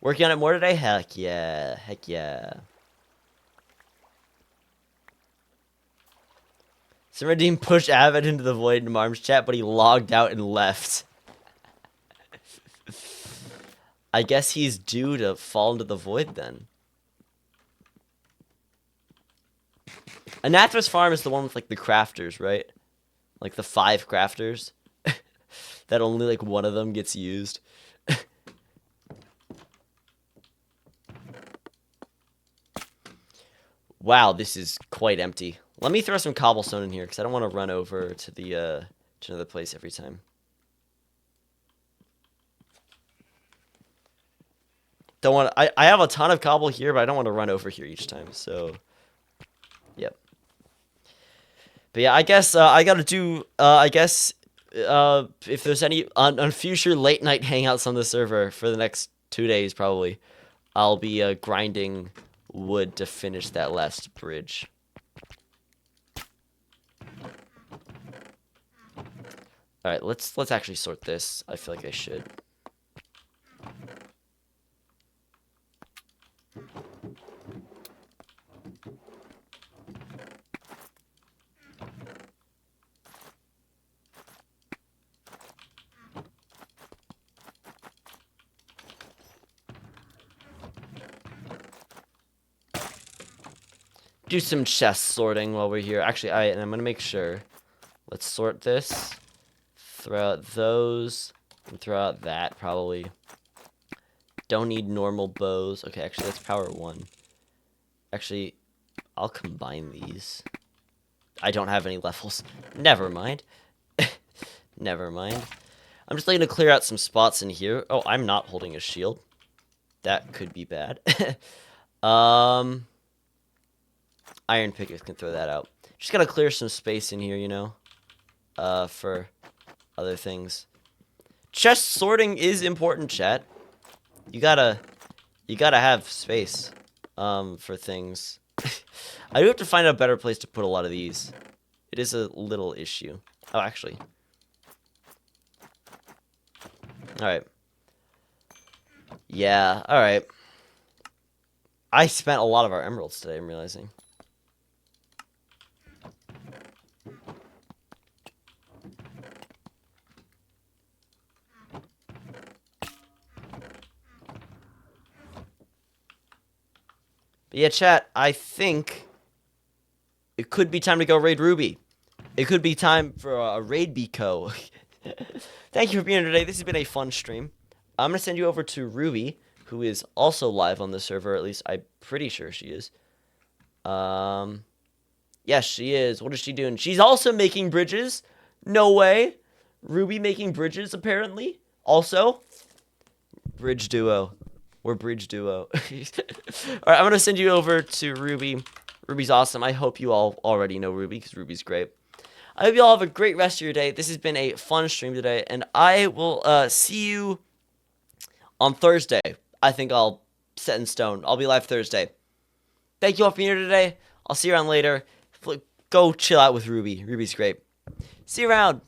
Working on it more today? Heck yeah. Heck yeah. Redeem pushed Avid into the void in Marm's chat, but he logged out and left. I guess he's due to fall into the void then. Anathra's farm is the one with like the crafters, right? Like the 5 crafters. That only like one of them gets used. Wow, this is quite empty. Let me throw some cobblestone in here, because I don't want to run over to the to another place every time. Don't want to, I have a ton of cobble here, but I don't want to run over here each time, so... Yep. But yeah, I guess I gotta do, I guess if there's any on future late night hangouts on the server for the next 2 days, probably, I'll be grinding wood to finish that last bridge. All right, let's actually sort this. I feel like I should. Do some chest sorting while we're here. Actually, and I'm gonna make sure. Let's sort this. Throw out those. And throw out that, probably. Don't need normal bows. Okay, actually, that's power 1. Actually, I'll combine these. I don't have any levels. Never mind. Never mind. I'm just going to clear out some spots in here. Oh, I'm not holding a shield. That could be bad. Iron pickers can throw that out. Just gotta clear some space in here, you know, for other things. Chest sorting is important, chat. You gotta have space, for things. I do have to find a better place to put a lot of these. It is a little issue. Oh, actually. Alright. Yeah, alright. I spent a lot of our emeralds today, I'm realizing. But yeah, chat, I think it could be time to go raid Ruby. It could be time for a raid Biko. Thank you for being here today. This has been a fun stream. I'm going to send you over to Ruby, who is also live on the server. At least I'm pretty sure she is. Yes, she is. What is she doing? She's also making bridges. No way. Ruby making bridges, apparently. Also, bridge duo. We're bridge duo. Alright, I'm going to send you over to Ruby. Ruby's awesome. I hope you all already know Ruby, because Ruby's great. I hope you all have a great rest of your day. This has been a fun stream today, and I will see you on Thursday. I think I'll set in stone. I'll be live Thursday. Thank you all for being here today. I'll see you around later. Go chill out with Ruby. Ruby's great. See you around.